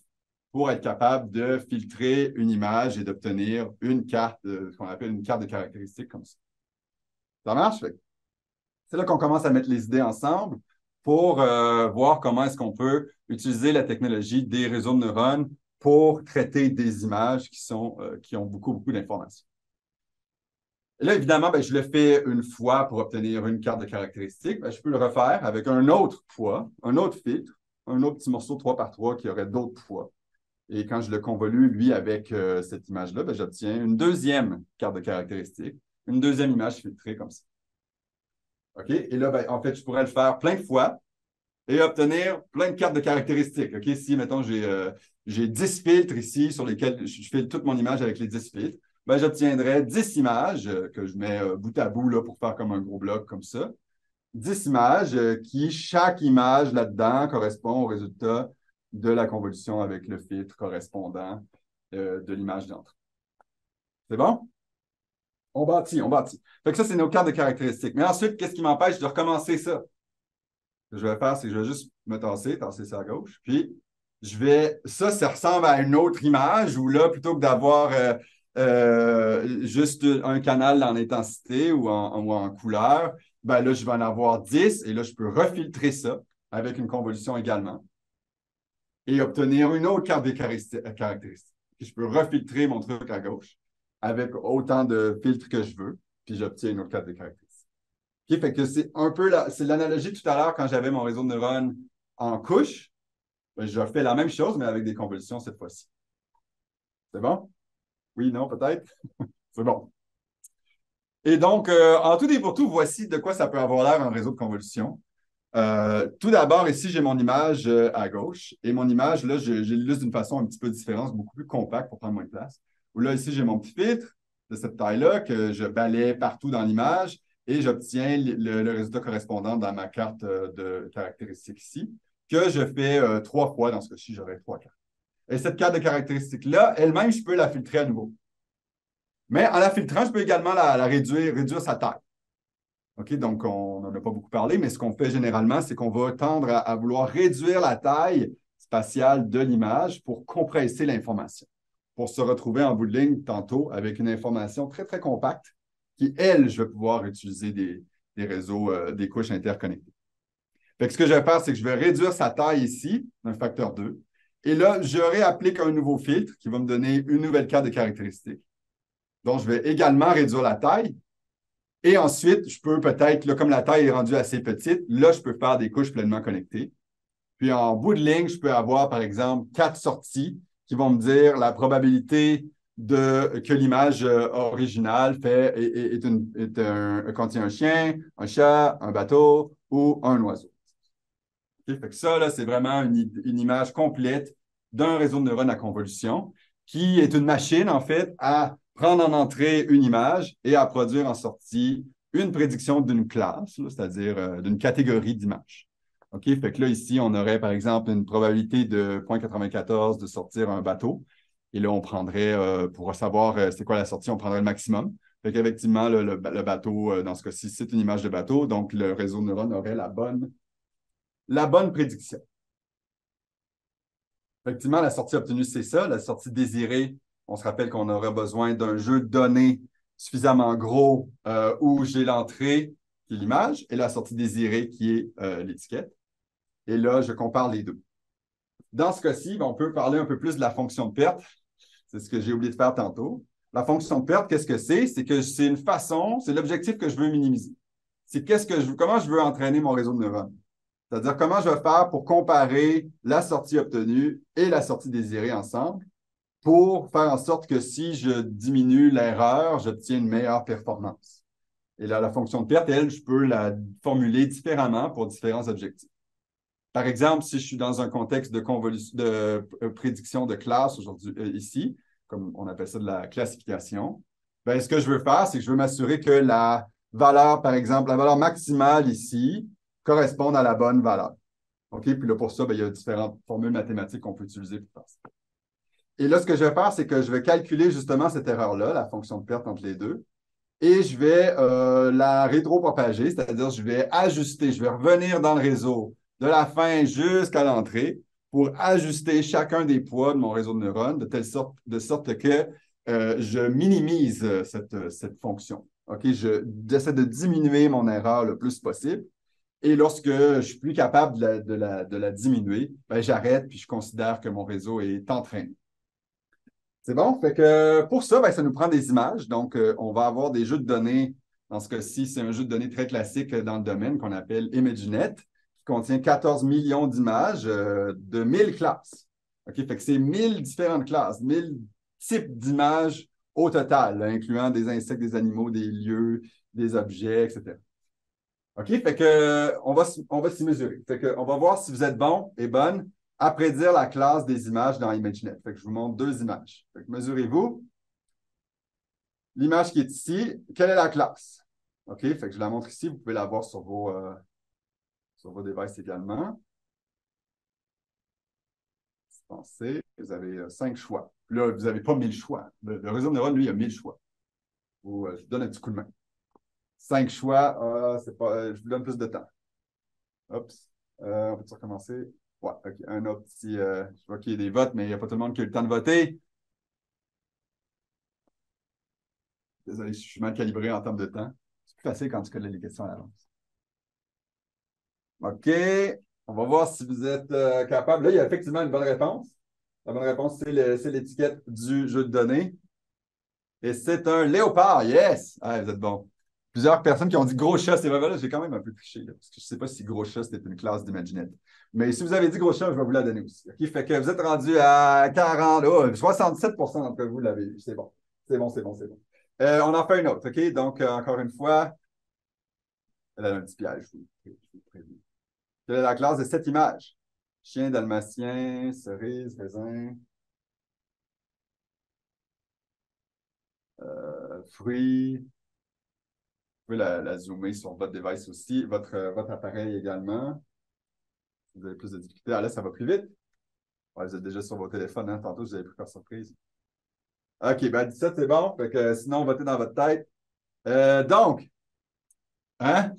Speaker 2: pour être capable de filtrer une image et d'obtenir une carte, ce qu'on appelle une carte de caractéristiques comme ça. Ça marche? C'est là qu'on commence à mettre les idées ensemble pour voir comment est-ce qu'on peut utiliser la technologie des réseaux de neurones pour traiter des images qui ont beaucoup, beaucoup d'informations. Et là, évidemment, je le fais une fois pour obtenir une carte de caractéristiques. Je peux le refaire avec un autre poids, un autre filtre, un autre petit morceau 3 par 3 qui aurait d'autres poids. Et quand je le convolue, lui, avec cette image-là, j'obtiens une deuxième carte de caractéristiques, une deuxième image filtrée comme ça. OK? Et là, en fait, je pourrais le faire plein de fois et obtenir plein de cartes de caractéristiques. OK? Si, mettons, j'ai 10 filtres ici sur lesquels je filtre toute mon image avec les 10 filtres, j'obtiendrai 10 images que je mets bout à bout là, pour faire comme un gros bloc comme ça. 10 images qui, chaque image là-dedans correspond au résultat de la convolution avec le filtre correspondant de l'image d'entrée. C'est bon? On bâtit, on bâtit. Fait que ça, c'est nos cartes de caractéristiques. Mais ensuite, qu'est-ce qui m'empêche de recommencer ça? Ce que je vais faire, c'est que je vais juste me tasser ça à gauche. Puis, ça ressemble à une autre image où là, plutôt que d'avoir juste un canal en intensité ou en couleur, là, je vais en avoir 10 et là, je peux refiltrer ça avec une convolution également et obtenir une autre carte des caractéristiques. Puis je peux refiltrer mon truc à gauche avec autant de filtres que je veux, puis j'obtiens une autre carte des caractéristiques. Okay, fait que c'est un peu c'est l'analogie tout à l'heure quand j'avais mon réseau de neurones en couche. Je fais la même chose, mais avec des convolutions cette fois-ci. C'est bon? Oui, non, peut-être? C'est bon. Et donc, en tout et pour tout, voici de quoi ça peut avoir l'air un réseau de convolution. Tout d'abord, ici, j'ai mon image à gauche. Et mon image, là, je l'illustre d'une façon un petit peu différente, beaucoup plus compacte pour prendre moins de place. Où là, ici, j'ai mon petit filtre de cette taille-là que je balaye partout dans l'image et j'obtiens le résultat correspondant dans ma carte de caractéristiques ici, que je fais 3 fois. Dans ce cas-ci, j'aurai 3 cartes. Et cette carte de caractéristiques-là, elle-même, je peux la filtrer à nouveau. Mais en la filtrant, je peux également la réduire sa taille. OK, donc on n'en a pas beaucoup parlé, mais ce qu'on fait généralement, c'est qu'on va tendre à vouloir réduire la taille spatiale de l'image pour compresser l'information, pour se retrouver en bout de ligne tantôt avec une information très, très compacte qui, elle, je vais pouvoir utiliser des réseaux, des couches interconnectées. Fait que ce que je vais faire, c'est que je vais réduire sa taille ici, d'un facteur 2. Et là, je réapplique un nouveau filtre qui va me donner une nouvelle carte de caractéristiques. Donc, je vais également réduire la taille. Et ensuite, je peux peut-être, là, comme la taille est rendue assez petite, là, je peux faire des couches pleinement connectées. Puis en bout de ligne, je peux avoir, par exemple, 4 sorties qui vont me dire la probabilité que l'image originale contient un chien, un chat, un bateau ou un oiseau. Okay? Fait que ça, là, c'est vraiment une image complète d'un réseau de neurones à convolution qui est une machine, en fait, à prendre en entrée une image et à produire en sortie une prédiction d'une classe, c'est-à-dire d'une catégorie d'images. OK? Fait que là, ici, on aurait, par exemple, une probabilité de 0,94 de sortir un bateau. Et là, on prendrait, pour savoir c'est quoi la sortie, on prendrait le maximum. Fait qu'effectivement, le bateau, dans ce cas-ci, c'est une image de bateau. Donc, le réseau de neurones aurait la bonne prédiction. Effectivement, la sortie obtenue, c'est ça. La sortie désirée, on se rappelle qu'on aurait besoin d'un jeu de données suffisamment gros où j'ai l'entrée, qui est l'image, et la sortie désirée, qui est l'étiquette. Et là, je compare les deux. Dans ce cas-ci, on peut parler un peu plus de la fonction de perte. C'est ce que j'ai oublié de faire tantôt. La fonction de perte, qu'est-ce que c'est? C'est que c'est une façon, c'est l'objectif que je veux minimiser. C'est comment je veux entraîner mon réseau de neurones. C'est-à-dire comment je vais faire pour comparer la sortie obtenue et la sortie désirée ensemble pour faire en sorte que si je diminue l'erreur, j'obtiens une meilleure performance. Et là, la fonction de perte, elle, je peux la formuler différemment pour différents objectifs. Par exemple, si je suis dans un contexte de prédiction de classe aujourd'hui, ici, comme on appelle ça de la classification, ben, ce que je veux faire, c'est que je veux m'assurer que la valeur, par exemple, la valeur maximale ici corresponde à la bonne valeur. OK? Puis là, pour ça, ben, il y a différentes formules mathématiques qu'on peut utiliser pour faire ça. Et là, ce que je vais faire, c'est que je vais calculer justement cette erreur-là, la fonction de perte entre les deux, et je vais la rétropropager, c'est-à-dire je vais ajuster, je vais revenir dans le réseau de la fin jusqu'à l'entrée pour ajuster chacun des poids de mon réseau de neurones de sorte que je minimise cette fonction. OK? J'essaie de diminuer mon erreur le plus possible. Et lorsque je suis plus capable de la diminuer, ben, j'arrête puis je considère que mon réseau est entraîné. C'est bon? Fait que pour ça, ben, ça nous prend des images. Donc, on va avoir des jeux de données. Dans ce cas-ci, c'est un jeu de données très classique dans le domaine qu'on appelle ImageNet, qui contient 14 millions d'images de 1000 classes. OK? Fait que c'est 1000 différentes classes, 1000 types d'images au total, là, incluant des insectes, des animaux, des lieux, des objets, etc. OK? Fait que, on va s'y mesurer. Fait que, on va voir si vous êtes bon et bonne à prédire la classe des images dans ImageNet. Fait que je vous montre deux images. Fait que mesurez-vous. L'image qui est ici, quelle est la classe? OK? Fait que je la montre ici. Vous pouvez la voir sur vos devices également. Pensez, vous avez 5 choix. Là, vous n'avez pas 1000 choix. Le réseau de neurones, lui, il a 1000 choix. Je vous donne un petit coup de main. 5 choix, c'est pas, je vous donne plus de temps. Oups. On peut-tu recommencer? Ouais, OK. Un autre petit. Je vois qu'il y a des votes, mais il n'y a pas tout le monde qui a eu le temps de voter. Désolé, je suis mal calibré en termes de temps. C'est plus facile quand tu connais les questions à l'avance. OK. On va voir si vous êtes capable. Là, il y a effectivement une bonne réponse. La bonne réponse, c'est l'étiquette du jeu de données. Et c'est un léopard. Yes! Ah, vous êtes bon. Plusieurs personnes qui ont dit gros chat, c'est vrai, là, j'ai quand même un peu triché, là, parce que je ne sais pas si gros chat, c'était une classe d'Imaginette. Mais si vous avez dit gros chat, je vais vous la donner aussi. OK? Fait que vous êtes rendu à 40, 67 d'entre vous l'avez eu. C'est bon. C'est bon, c'est bon, c'est bon. On en fait une autre, OK? Donc, encore une fois, elle a un petit piège, je vous préviens. Quelle est la classe de cette image? Chien, dalmatien, cerise, raisin, fruits. Vous pouvez la zoomer sur votre device aussi, votre appareil également. Si vous avez plus de difficultés, là, ça va plus vite. Ouais, vous êtes déjà sur vos téléphones, hein? Tantôt, je vous avais pris par surprise. OK, ben 17, c'est bon. Fait que, sinon, votez dans votre tête. Donc, hein?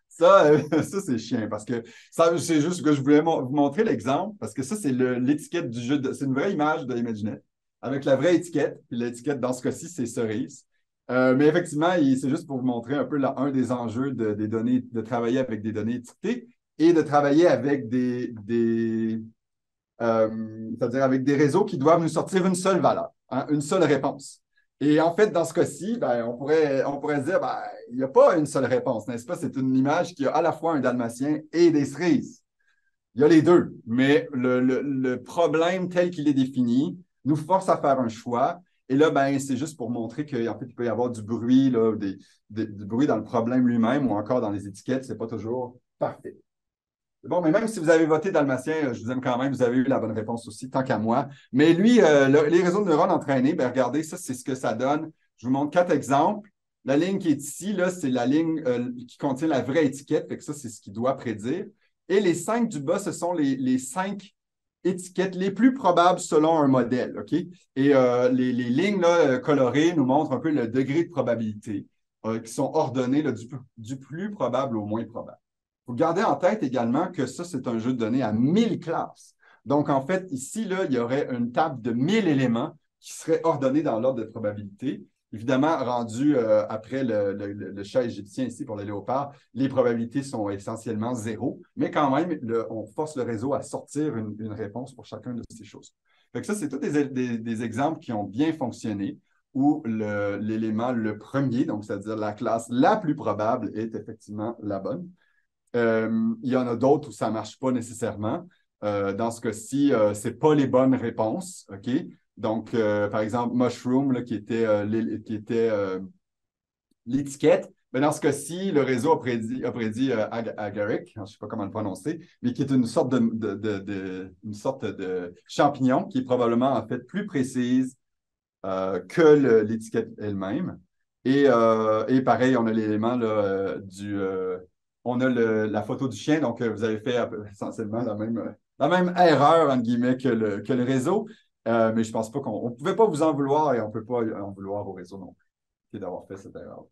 Speaker 2: Ça, ça c'est chiant parce que ça, c'est juste que je voulais vous montrer l'exemple parce que ça, c'est l'étiquette du jeu. C'est une vraie image de ImageNet avec la vraie étiquette. Puis l'étiquette, dans ce cas-ci, c'est cerise. Mais effectivement, c'est juste pour vous montrer un peu un des enjeux des données, de travailler avec des données étiquetées et de travailler avec c'est-à-dire avec des réseaux qui doivent nous sortir une seule valeur, hein, une seule réponse. Et en fait, dans ce cas-ci, ben, on pourrait se dire, ben, il n'y a pas une seule réponse, n'est-ce pas? C'est une image qui a à la fois un dalmatien et des cerises. Il y a les deux, mais le problème tel qu'il est défini nous force à faire un choix. Et là, ben, c'est juste pour montrer qu'en fait, il peut y avoir du bruit, là, du bruit dans le problème lui-même ou encore dans les étiquettes. Ce n'est pas toujours parfait. Bon, mais même si vous avez voté dalmatien, je vous aime quand même, vous avez eu la bonne réponse aussi, tant qu'à moi. Mais lui, les réseaux de neurones entraînés, ben, regardez, ça, c'est ce que ça donne. Je vous montre 4 exemples. La ligne qui est ici, là, c'est la ligne qui contient la vraie étiquette, fait que ça, c'est ce qu'il doit prédire. Et les 5 du bas, ce sont les 5 étiquettes les plus probables selon un modèle. OK? Et les lignes là, colorées nous montrent un peu le degré de probabilité qui sont ordonnées là, du plus probable au moins probable. Vous gardez en tête également que ça, c'est un jeu de données à 1000 classes. Donc, en fait, ici, là, il y aurait une table de 1000 éléments qui seraient ordonnés dans l'ordre de probabilité. Évidemment, rendu après le chat égyptien ici pour le léopard, les probabilités sont essentiellement zéro, mais quand même, on force le réseau à sortir une réponse pour chacune de ces choses. Fait que ça, c'est tous des exemples qui ont bien fonctionné, où l'élément le premier, donc c'est-à-dire la classe la plus probable, est effectivement la bonne. Il y en a d'autres où ça ne marche pas nécessairement. Dans ce cas-ci, ce n'est pas les bonnes réponses. OK? Donc, par exemple, Mushroom, là, qui était l'étiquette. Mais dans ce cas-ci, le réseau a prédit agaric, je ne sais pas comment le prononcer, mais qui est une sorte une sorte de champignon qui est probablement en fait plus précise que l'étiquette elle-même. Et pareil, on a l'élément là, on a la photo du chien, donc vous avez fait essentiellement la même erreur, entre guillemets, que le réseau. Mais je pense pas qu'on ne pouvait pas vous en vouloir et on ne peut pas en vouloir au réseau non plus d'avoir fait cette erreur.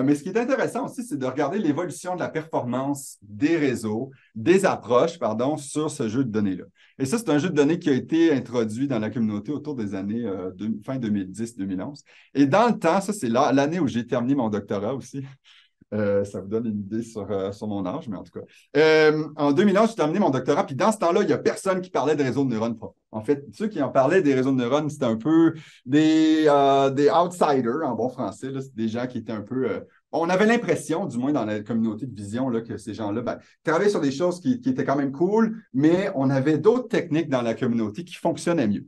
Speaker 2: Mais ce qui est intéressant aussi, c'est de regarder l'évolution de la performance des réseaux, des approches, pardon, sur ce jeu de données-là. Et ça, c'est un jeu de données qui a été introduit dans la communauté autour des années fin 2010-2011. Et dans le temps, ça, c'est l'année où j'ai terminé mon doctorat aussi. Ça vous donne une idée sur mon âge, mais en tout cas. En 2011, j'ai terminé mon doctorat, puis dans ce temps-là, il n'y a personne qui parlait de réseaux de neurones profonds. En fait, ceux qui en parlaient des réseaux de neurones, c'était un peu des outsiders, en bon français. C'est des gens qui étaient un peu. On avait l'impression, du moins dans la communauté de vision, là, que ces gens-là travaillaient sur des choses qui étaient quand même cool, mais on avait d'autres techniques dans la communauté qui fonctionnaient mieux.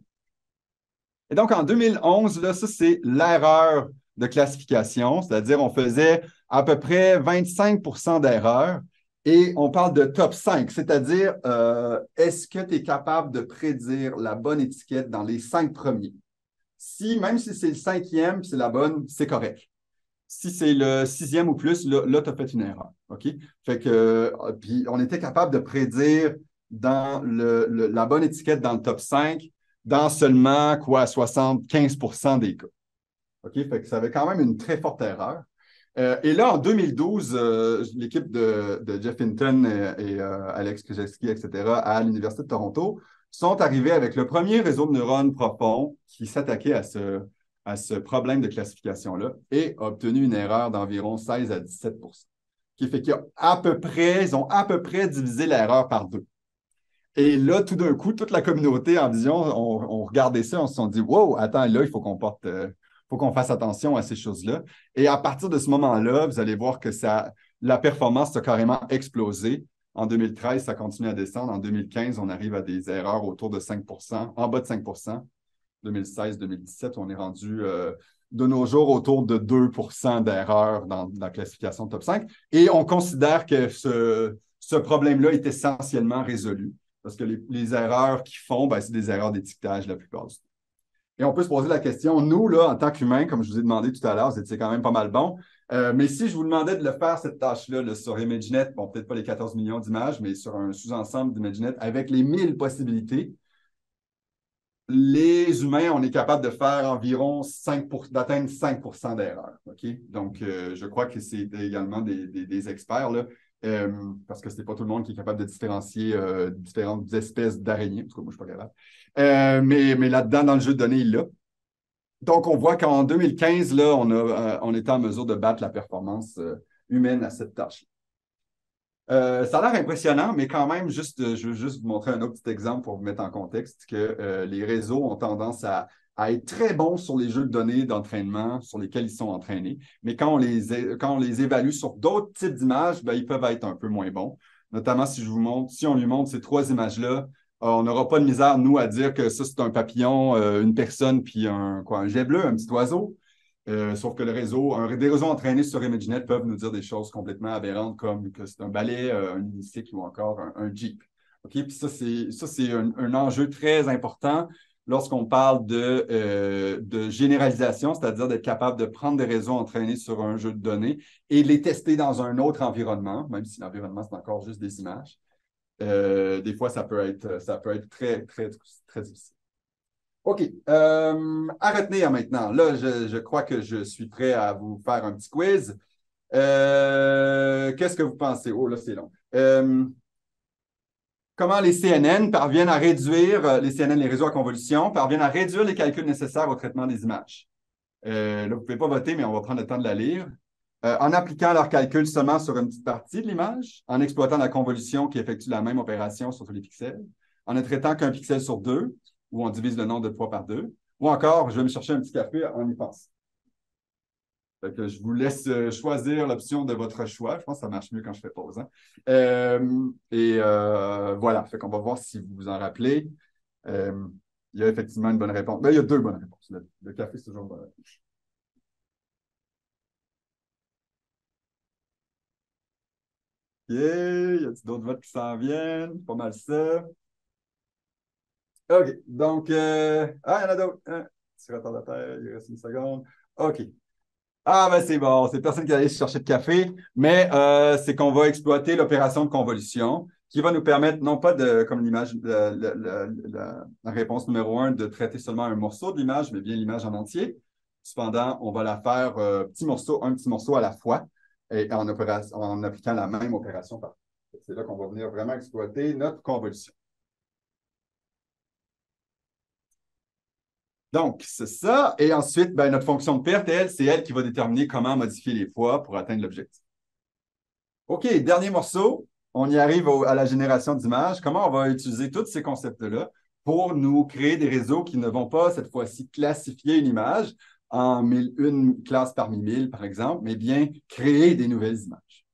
Speaker 2: Et donc, en 2011, là, ça, c'est l'erreur de classification, c'est-à-dire on faisait à peu près 25 d'erreurs et on parle de top 5, c'est-à-dire est-ce que tu es capable de prédire la bonne étiquette dans les 5 premiers? Même si c'est le 5e, c'est la bonne, c'est correct. Si c'est le 6e ou plus, là tu as fait une erreur. OK? Fait que, puis on était capable de prédire dans la bonne étiquette dans le top 5 dans seulement quoi, 75 des cas. OK? Fait que ça avait quand même une très forte erreur. Et là, en 2012, l'équipe de Jeff Hinton et Alex Krzyzewski, etc., à l'Université de Toronto, sont arrivés avec le premier réseau de neurones profonds qui s'attaquait à ce problème de classification-là et a obtenu une erreur d'environ 16 à 17 qui fait qu'ils ont à peu près divisé l'erreur par deux. Et là, tout d'un coup, toute la communauté en vision, on regardait ça, on se sont dit, wow, attends, là, il faut faut qu'on fasse attention à ces choses-là. Et à partir de ce moment-là, vous allez voir que la performance a carrément explosé. En 2013, ça continue à descendre. En 2015, on arrive à des erreurs autour de 5 en bas de 5 2016-2017, on est rendu de nos jours autour de 2 d'erreurs dans la classification top 5. Et on considère que ce problème-là est essentiellement résolu. Parce que les erreurs qu'ils font, c'est des erreurs d'étiquetage la plupart du temps. Et on peut se poser la question, nous, là, en tant qu'humains, comme je vous ai demandé tout à l'heure, vous étiez quand même pas mal bon. Mais si je vous demandais de le faire, cette tâche-là, là, sur ImageNet, bon, peut-être pas les 14 millions d'images, mais sur un sous-ensemble d'ImageNet avec les 1000 possibilités, les humains, on est capable de faire environ d'atteindre 5 d'erreurs. OK? Donc, je crois que c'est également des experts, là, parce que ce n'est pas tout le monde qui est capable de différencier différentes espèces d'araignées. En tout cas, moi, je ne suis pas capable. Mais là-dedans, dans le jeu de données, il l'a. Donc, on voit qu'en 2015, là, on était en mesure de battre la performance humaine à cette tâche. Ça a l'air impressionnant, mais quand même, je veux juste vous montrer un autre petit exemple pour vous mettre en contexte que les réseaux ont tendance à être très bons sur les jeux de données d'entraînement sur lesquels ils sont entraînés, mais quand on les évalue sur d'autres types d'images, ils peuvent être un peu moins bons. Notamment si on lui montre ces 3 images-là, on n'aura pas de misère, nous, à dire que ça, c'est un papillon, une personne, puis un jet bleu, un petit oiseau. Sauf que des réseaux entraînés sur ImageNet peuvent nous dire des choses complètement aberrantes comme que c'est un balai, un unicycle ou encore un Jeep. OK? Puis ça, c'est un enjeu très important lorsqu'on parle de généralisation, c'est-à-dire d'être capable de prendre des réseaux entraînés sur un jeu de données et les tester dans un autre environnement, même si l'environnement, c'est encore juste des images. Des fois, ça peut être très, très, très difficile. OK. À retenir maintenant. Là, je crois que je suis prêt à vous faire un petit quiz. Qu'est-ce que vous pensez? Oh, là, c'est long. Comment les CNN parviennent à réduire, les CNN, les réseaux à convolution, parviennent à réduire les calculs nécessaires au traitement des images? Là, vous ne pouvez pas voter, mais on va prendre le temps de la lire. En appliquant leurs calculs seulement sur une petite partie de l'image, en exploitant la convolution qui effectue la même opération sur tous les pixels, en ne traitant qu'un pixel sur deux, où on divise le nombre de poids par deux, ou encore, je vais me chercher un petit café en y pensant. Fait que je vous laisse choisir l'option de votre choix. Je pense que ça marche mieux quand je fais pause. Hein? Voilà, fait qu'on va voir si vous vous en rappelez. Il y a effectivement une bonne réponse. Il y a 2 bonnes réponses. Le café, c'est toujours une bonne réponse. OK, y a-t-il d'autres votes qui s'en viennent? Pas mal ça. OK, donc, il y en a d'autres. petit retardataire, il reste une seconde. OK. Ah, ben c'est bon, c'est personne qui allait chercher de café, mais c'est qu'on va exploiter l'opération de convolution qui va nous permettre, non pas de, comme l'image, la réponse numéro un, de traiter seulement un morceau de l'image, mais bien l'image en entier. Cependant, on va la faire un petit morceau à la fois, et en appliquant la même opération. C'est là qu'on va venir vraiment exploiter notre convolution. Donc, c'est ça. Et ensuite, ben, notre fonction de perte, elle, c'est elle qui va déterminer comment modifier les fois pour atteindre l'objectif. OK, dernier morceau. On y arrive à la génération d'images. Comment on va utiliser tous ces concepts-là pour nous créer des réseaux qui ne vont pas, cette fois-ci, classifier une image en une classe parmi 1000, par exemple, mais bien créer des nouvelles images.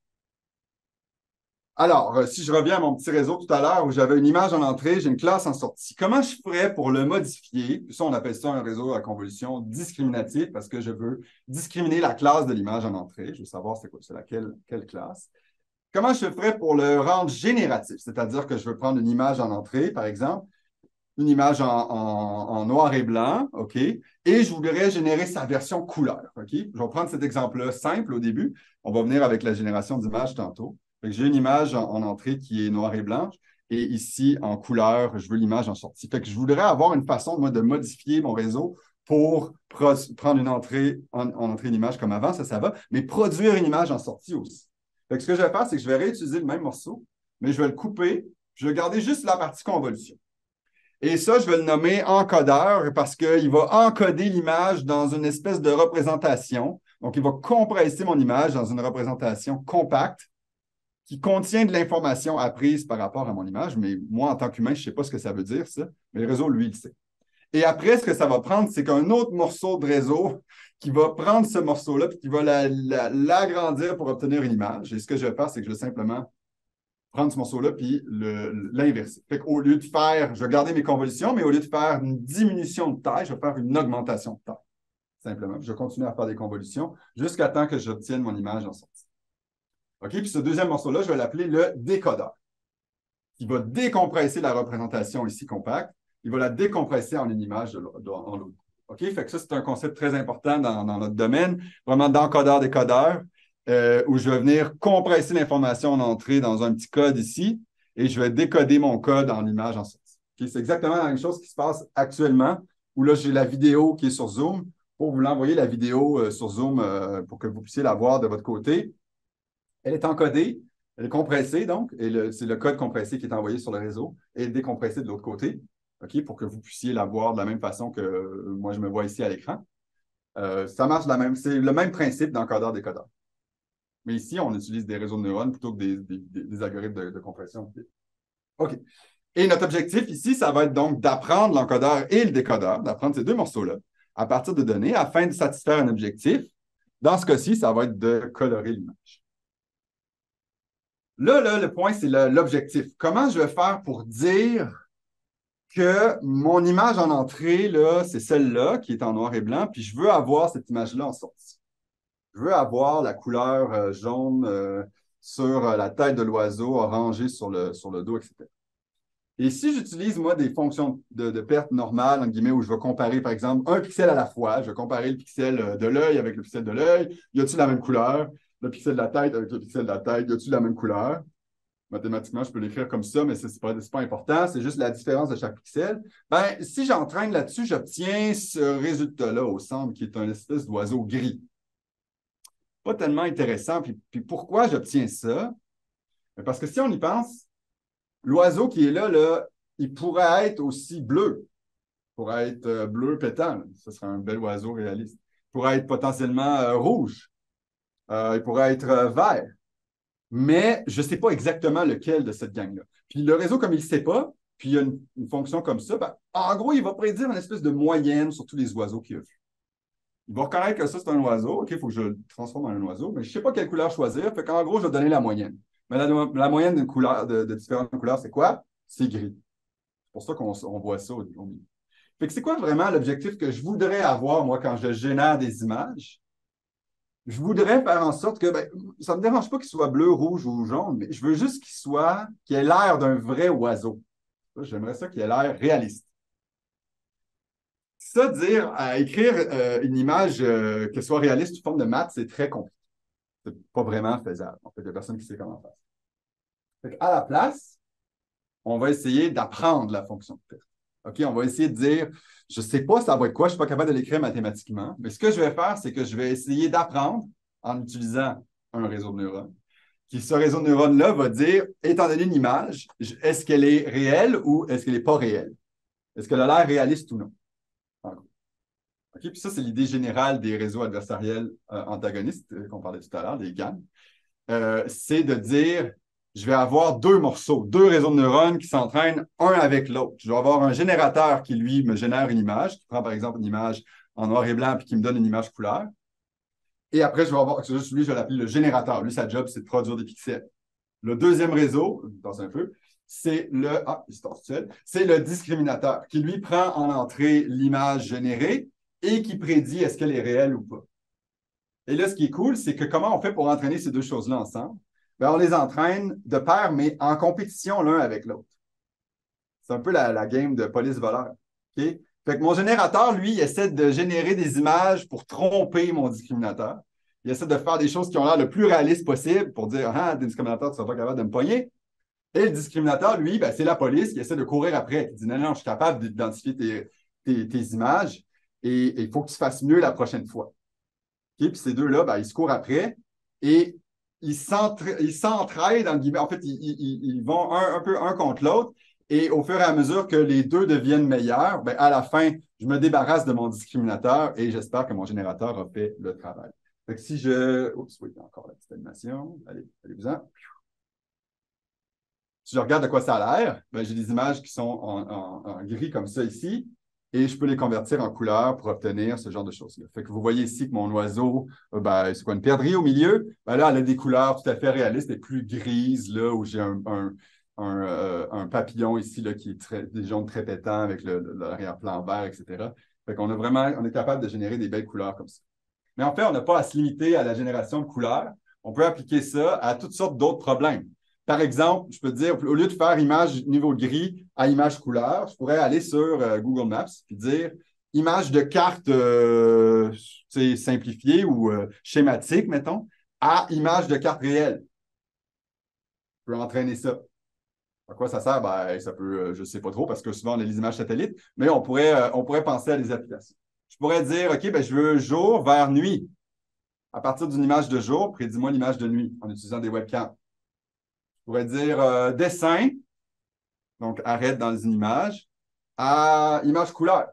Speaker 2: Alors, si je reviens à mon petit réseau tout à l'heure où j'avais une image en entrée, j'ai une classe en sortie. Comment je ferais pour le modifier? Ça, on appelle ça un réseau à convolution discriminatif parce que je veux discriminer la classe de l'image en entrée. Je veux savoir c'est laquelle quelle classe. Comment je ferais pour le rendre génératif? C'est-à-dire que je veux prendre une image en entrée, par exemple, une image en noir et blanc, OK? Et je voudrais générer sa version couleur, OK? Je vais prendre cet exemple-là simple au début. On va venir avec la génération d'images tantôt. J'ai une image en entrée qui est noire et blanche. Et ici, en couleur, je veux l'image en sortie. Fait que je voudrais avoir une façon, moi, de modifier mon réseau pour prendre une entrée en entrée d'image comme avant, ça va, mais produire une image en sortie aussi. Fait que ce que je vais faire, c'est que je vais réutiliser le même morceau, mais je vais le couper. Je vais garder juste la partie convolution. Et ça, je vais le nommer encodeur parce qu'il va encoder l'image dans une espèce de représentation. Donc, il va compresser mon image dans une représentation compacte qui contient de l'information apprise par rapport à mon image. Mais moi, en tant qu'humain, je ne sais pas ce que ça veut dire, ça. Mais le réseau, lui, il sait. Et après, ce que ça va prendre, c'est qu'un autre morceau de réseau qui va prendre ce morceau-là et qui va l'agrandir pour obtenir une image. Et ce que je vais faire, c'est que je vais simplement prendre ce morceau-là puis l'inverser. Fait qu'au lieu de faire, je vais garder mes convolutions, mais au lieu de faire une diminution de taille, je vais faire une augmentation de taille. Simplement. Je vais continuer à faire des convolutions jusqu'à temps que j'obtienne mon image en sortie. OK? Puis ce deuxième morceau-là, je vais l'appeler le décodeur. Il va décompresser la représentation ici compacte. Il va la décompresser en une image en l'autre. OK? Fait que ça, c'est un concept très important dans notre domaine, vraiment d'encodeur-décodeur, où je vais venir compresser l'information en entrée dans un petit code ici, et je vais décoder mon code en image en sortie. Okay? C'est exactement la même chose qui se passe actuellement, où là, j'ai la vidéo qui est sur Zoom. Pour vous l'envoyer, la vidéo sur Zoom, pour que vous puissiez la voir de votre côté. Elle est encodée, elle est compressée, donc, et c'est le code compressé qui est envoyé sur le réseau et décompressé de l'autre côté, OK, pour que vous puissiez la voir de la même façon que moi, je me vois ici à l'écran. Ça marche c'est le même principe d'encodeur-décodeur. Mais ici, on utilise des réseaux de neurones plutôt que des algorithmes de compression. OK. Et notre objectif ici, ça va être donc d'apprendre l'encodeur et le décodeur, d'apprendre ces deux morceaux-là à partir de données afin de satisfaire un objectif. Dans ce cas-ci, ça va être de colorer l'image. Là, le point, c'est l'objectif. Comment je vais faire pour dire que mon image en entrée, là, c'est celle-là qui est en noir et blanc, puis je veux avoir cette image-là en sortie. Je veux avoir la couleur jaune sur la tête de l'oiseau, orangée sur le dos, etc. Et si j'utilise, moi, des fonctions de perte normales, entre guillemets, où je vais comparer, par exemple, un pixel à la fois, je vais comparer le pixel de l'œil avec le pixel de l'œil, y a-t-il la même couleur? Le pixel de la tête avec le pixel de la tête, y a-t-il la même couleur? Mathématiquement, je peux l'écrire comme ça, mais ce n'est pas important, c'est juste la différence de chaque pixel. Ben, si j'entraîne là-dessus, j'obtiens ce résultat-là au centre, qui est un espèce d'oiseau gris. Pas tellement intéressant. Puis pourquoi j'obtiens ça? Parce que si on y pense, l'oiseau qui est là, il pourrait être aussi bleu. Il pourrait être bleu pétant. Ce serait un bel oiseau réaliste. Il pourrait être potentiellement rouge. Il pourrait être vert. Mais je ne sais pas exactement lequel de cette gang-là. Puis le réseau, comme il ne sait pas, puis il y a une fonction comme ça, ben, en gros, il va prédire une espèce de moyenne sur tous les oiseaux qu'il a vus. Il va reconnaître que ça, c'est un oiseau. OK, il faut que je le transforme en un oiseau, mais je ne sais pas quelle couleur choisir. Fait qu'en gros, je vais donner la moyenne. Mais la moyenne de différentes couleurs, c'est quoi? C'est gris. C'est pour ça qu'on voit ça au milieu. Fait que c'est quoi vraiment l'objectif que je voudrais avoir, moi, quand je génère des images? Je voudrais faire en sorte que, ça ne me dérange pas qu'il soit bleu, rouge ou jaune, mais je veux juste qu'il ait l'air d'un vrai oiseau. J'aimerais ça qu'il ait l'air réaliste. Ça, écrire une image que soit réaliste sous forme de maths, c'est très compliqué. C'est pas vraiment faisable. En fait, il n'y a personne qui sait comment faire. Fait à la place, on va essayer d'apprendre la fonction de perte. OK, on va essayer de dire, je ne sais pas ça va être quoi, je ne suis pas capable de l'écrire mathématiquement, mais ce que je vais faire, c'est que je vais essayer d'apprendre en utilisant un réseau de neurones. Puis ce réseau de neurones-là va dire, étant donné une image, est-ce qu'elle est réelle ou est-ce qu'elle n'est pas réelle? Est-ce qu'elle a l'air réaliste ou non? En gros. OK, puis ça, c'est l'idée générale des réseaux adversariels antagonistes qu'on parlait tout à l'heure, des GAN. C'est de dire, je vais avoir deux morceaux, deux réseaux de neurones qui s'entraînent un avec l'autre. Je vais avoir un générateur qui, lui, me génère une image, qui prend par exemple une image en noir et blanc puis qui me donne une image couleur. Et après, je vais avoir, lui, je vais l'appeler le générateur. Lui, sa job, c'est de produire des pixels. Le deuxième réseau, dans un peu, c'est le discriminateur qui, lui, prend en entrée l'image générée et qui prédit est-ce qu'elle est réelle ou pas. Et là, ce qui est cool, c'est que comment on fait pour entraîner ces deux choses-là ensemble? Bien, on les entraîne de pair, mais en compétition l'un avec l'autre. C'est un peu la game de police-voleur. Okay? Fait que mon générateur, lui, il essaie de générer des images pour tromper mon discriminateur. Il essaie de faire des choses qui ont l'air le plus réalistes possible pour dire ah, des discriminateurs, tu ne seras pas capable de me pogner. Et le discriminateur, lui, ben, c'est la police qui essaie de courir après. Il dit non, non, je suis capable d'identifier tes images et il faut que tu fasses mieux la prochaine fois. Okay? Puis ces deux-là, ben, ils se courent après et ils s'entraident, en fait, ils vont un peu un contre l'autre. Et au fur et à mesure que les deux deviennent meilleurs, ben, à la fin, je me débarrasse de mon discriminateur et j'espère que mon générateur a fait le travail. Fait que si je. Oups, oui, encore la petite animation. Allez-vous-en. Si je regarde de quoi ça a l'air, ben, j'ai des images qui sont en gris comme ça ici, et je peux les convertir en couleurs pour obtenir ce genre de choses-là. Fait que vous voyez ici que mon oiseau, ben, c'est quoi, une perdrix au milieu? Ben là, elle a des couleurs tout à fait réalistes et plus grises, là, où j'ai un papillon ici là, qui est des jaunes très pétants avec l'arrière-plan vert, etc. Fait qu'on on est capable de générer des belles couleurs comme ça. Mais en fait, on n'a pas à se limiter à la génération de couleurs. On peut appliquer ça à toutes sortes d'autres problèmes. Par exemple, je peux dire, au lieu de faire image niveau gris à image couleur, je pourrais aller sur Google Maps et dire image de carte simplifiée ou schématique, mettons, à image de carte réelle. Je peux entraîner ça. À quoi ça sert? Ben, ça peut, je ne sais pas trop, parce que souvent on a les images satellites, mais on pourrait penser à des applications. Je pourrais dire, OK, ben, je veux jour vers nuit. À partir d'une image de jour, prédis-moi l'image de nuit en utilisant des webcams. Je pourrais dire dessin, donc arrête dans une image, à image couleur.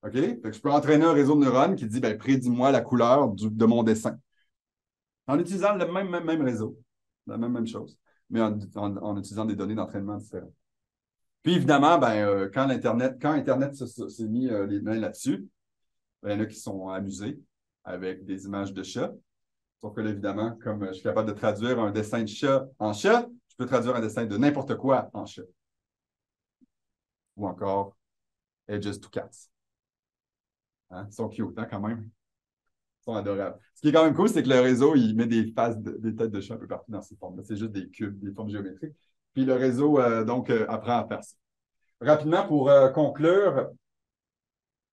Speaker 2: OK? Fait que je peux entraîner un réseau de neurones qui dit, ben, prédis-moi la couleur de mon dessin. En utilisant le même réseau, la même chose, mais en utilisant des données d'entraînement différentes. Puis évidemment, ben, quand Internet s'est mis les mains là-dessus, ben, il y en a qui sont amusés avec des images de chats. Sauf que là, évidemment, comme je suis capable de traduire un dessin de chat en chat, je peux traduire un dessin de n'importe quoi en chat. Ou encore Edges to Cats. Hein? Ils sont cute, hein, quand même. Ils sont adorables. Ce qui est quand même cool, c'est que le réseau, il met des têtes de chat un peu partout dans ces formes-là. C'est juste des cubes, des formes géométriques. Puis le réseau, apprend à faire ça. Rapidement, pour conclure,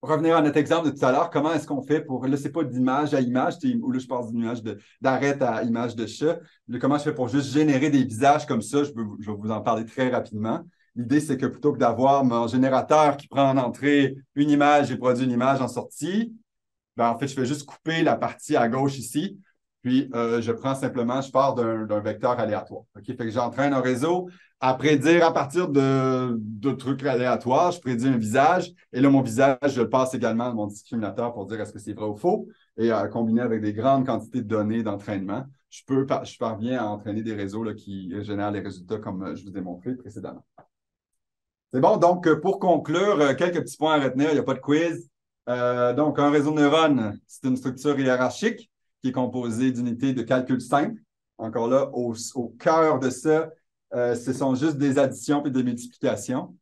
Speaker 2: revenir à notre exemple de tout à l'heure, comment est-ce qu'on fait pour, là, c'est pas d'image à image, où là, je passe d'une image d'arête à image de chat. Là, comment je fais pour juste générer des visages comme ça? Je vais vous en parler très rapidement. L'idée, c'est que plutôt que d'avoir mon générateur qui prend en entrée une image et produit une image en sortie, ben, en fait, je fais juste couper la partie à gauche ici, puis je pars d'un vecteur aléatoire. Okay? Fait que j'entraîne un réseau à prédire à partir de trucs aléatoires. Je prédis un visage, et là, mon visage, je le passe également à mon discriminateur pour dire est-ce que c'est vrai ou faux, et combiné avec des grandes quantités de données d'entraînement, je parviens à entraîner des réseaux là, qui génèrent les résultats comme je vous ai montré précédemment. C'est bon, donc pour conclure, quelques petits points à retenir, il n'y a pas de quiz. Donc, un réseau de neurones, c'est une structure hiérarchique qui est composée d'unités de calcul simples. Encore là, au cœur de ça, ce sont juste des additions et des multiplications.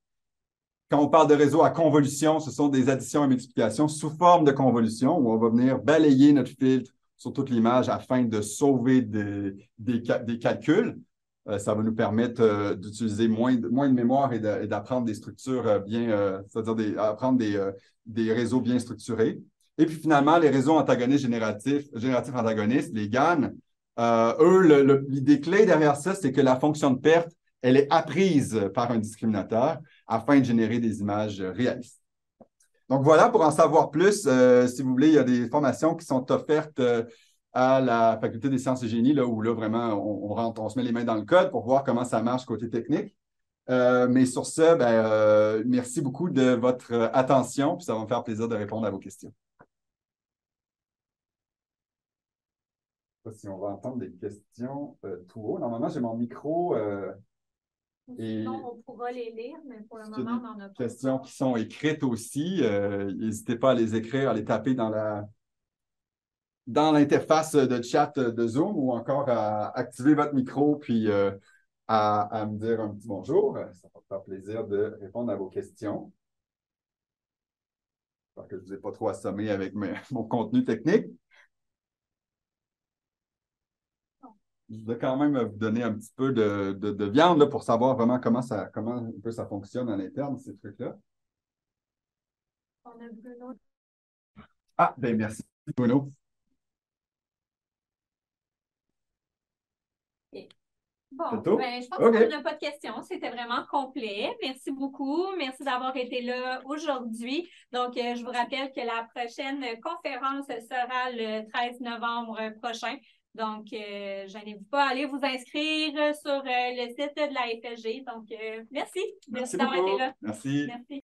Speaker 2: Quand on parle de réseau à convolution, ce sont des additions et multiplications sous forme de convolution où on va venir balayer notre filtre sur toute l'image afin de sauver des calculs. Ça va nous permettre d'utiliser moins de mémoire et d'apprendre des structures bien, c'est-à-dire apprendre des réseaux bien structurés. Et puis finalement, les réseaux antagonistes génératifs antagonistes, les GAN, eux, l'idée clé derrière ça, c'est que la fonction de perte, elle est apprise par un discriminateur afin de générer des images réalistes. Donc voilà, pour en savoir plus, si vous voulez, il y a des formations qui sont offertes à la Faculté des sciences et génie, là, où là, vraiment, on se met les mains dans le code pour voir comment ça marche côté technique. Mais sur ce, merci beaucoup de votre attention, puis ça va me faire plaisir de répondre à vos questions. Je ne sais pas si on va entendre des questions tout haut. Normalement, j'ai mon micro.
Speaker 1: Sinon, on pourra les lire, mais pour le moment, on en a pas.
Speaker 2: Questions qui sont écrites aussi. N'hésitez pas à les écrire, à les taper dans l'interface de chat de Zoom ou encore à activer votre micro puis à me dire un petit bonjour. Ça va me faire plaisir de répondre à vos questions. J'espère que je ne vous ai pas trop assommé avec mon contenu technique. Je vais quand même vous donner un petit peu de viande là, pour savoir vraiment comment un peu ça fonctionne en interne, ces trucs-là.
Speaker 1: On a Bruno.
Speaker 2: Ah, bien merci, Bruno.
Speaker 1: Okay. Bon, je pense qu'on n'a pas de questions. C'était vraiment complet. Merci beaucoup. Merci d'avoir été là aujourd'hui. Donc, je vous rappelle que la prochaine conférence sera le 13 novembre prochain. Donc, gênez-vous pas à aller vous inscrire sur le site de la FSG. Donc, merci.
Speaker 2: Merci
Speaker 1: d'avoir été là.
Speaker 2: Merci.
Speaker 1: Merci.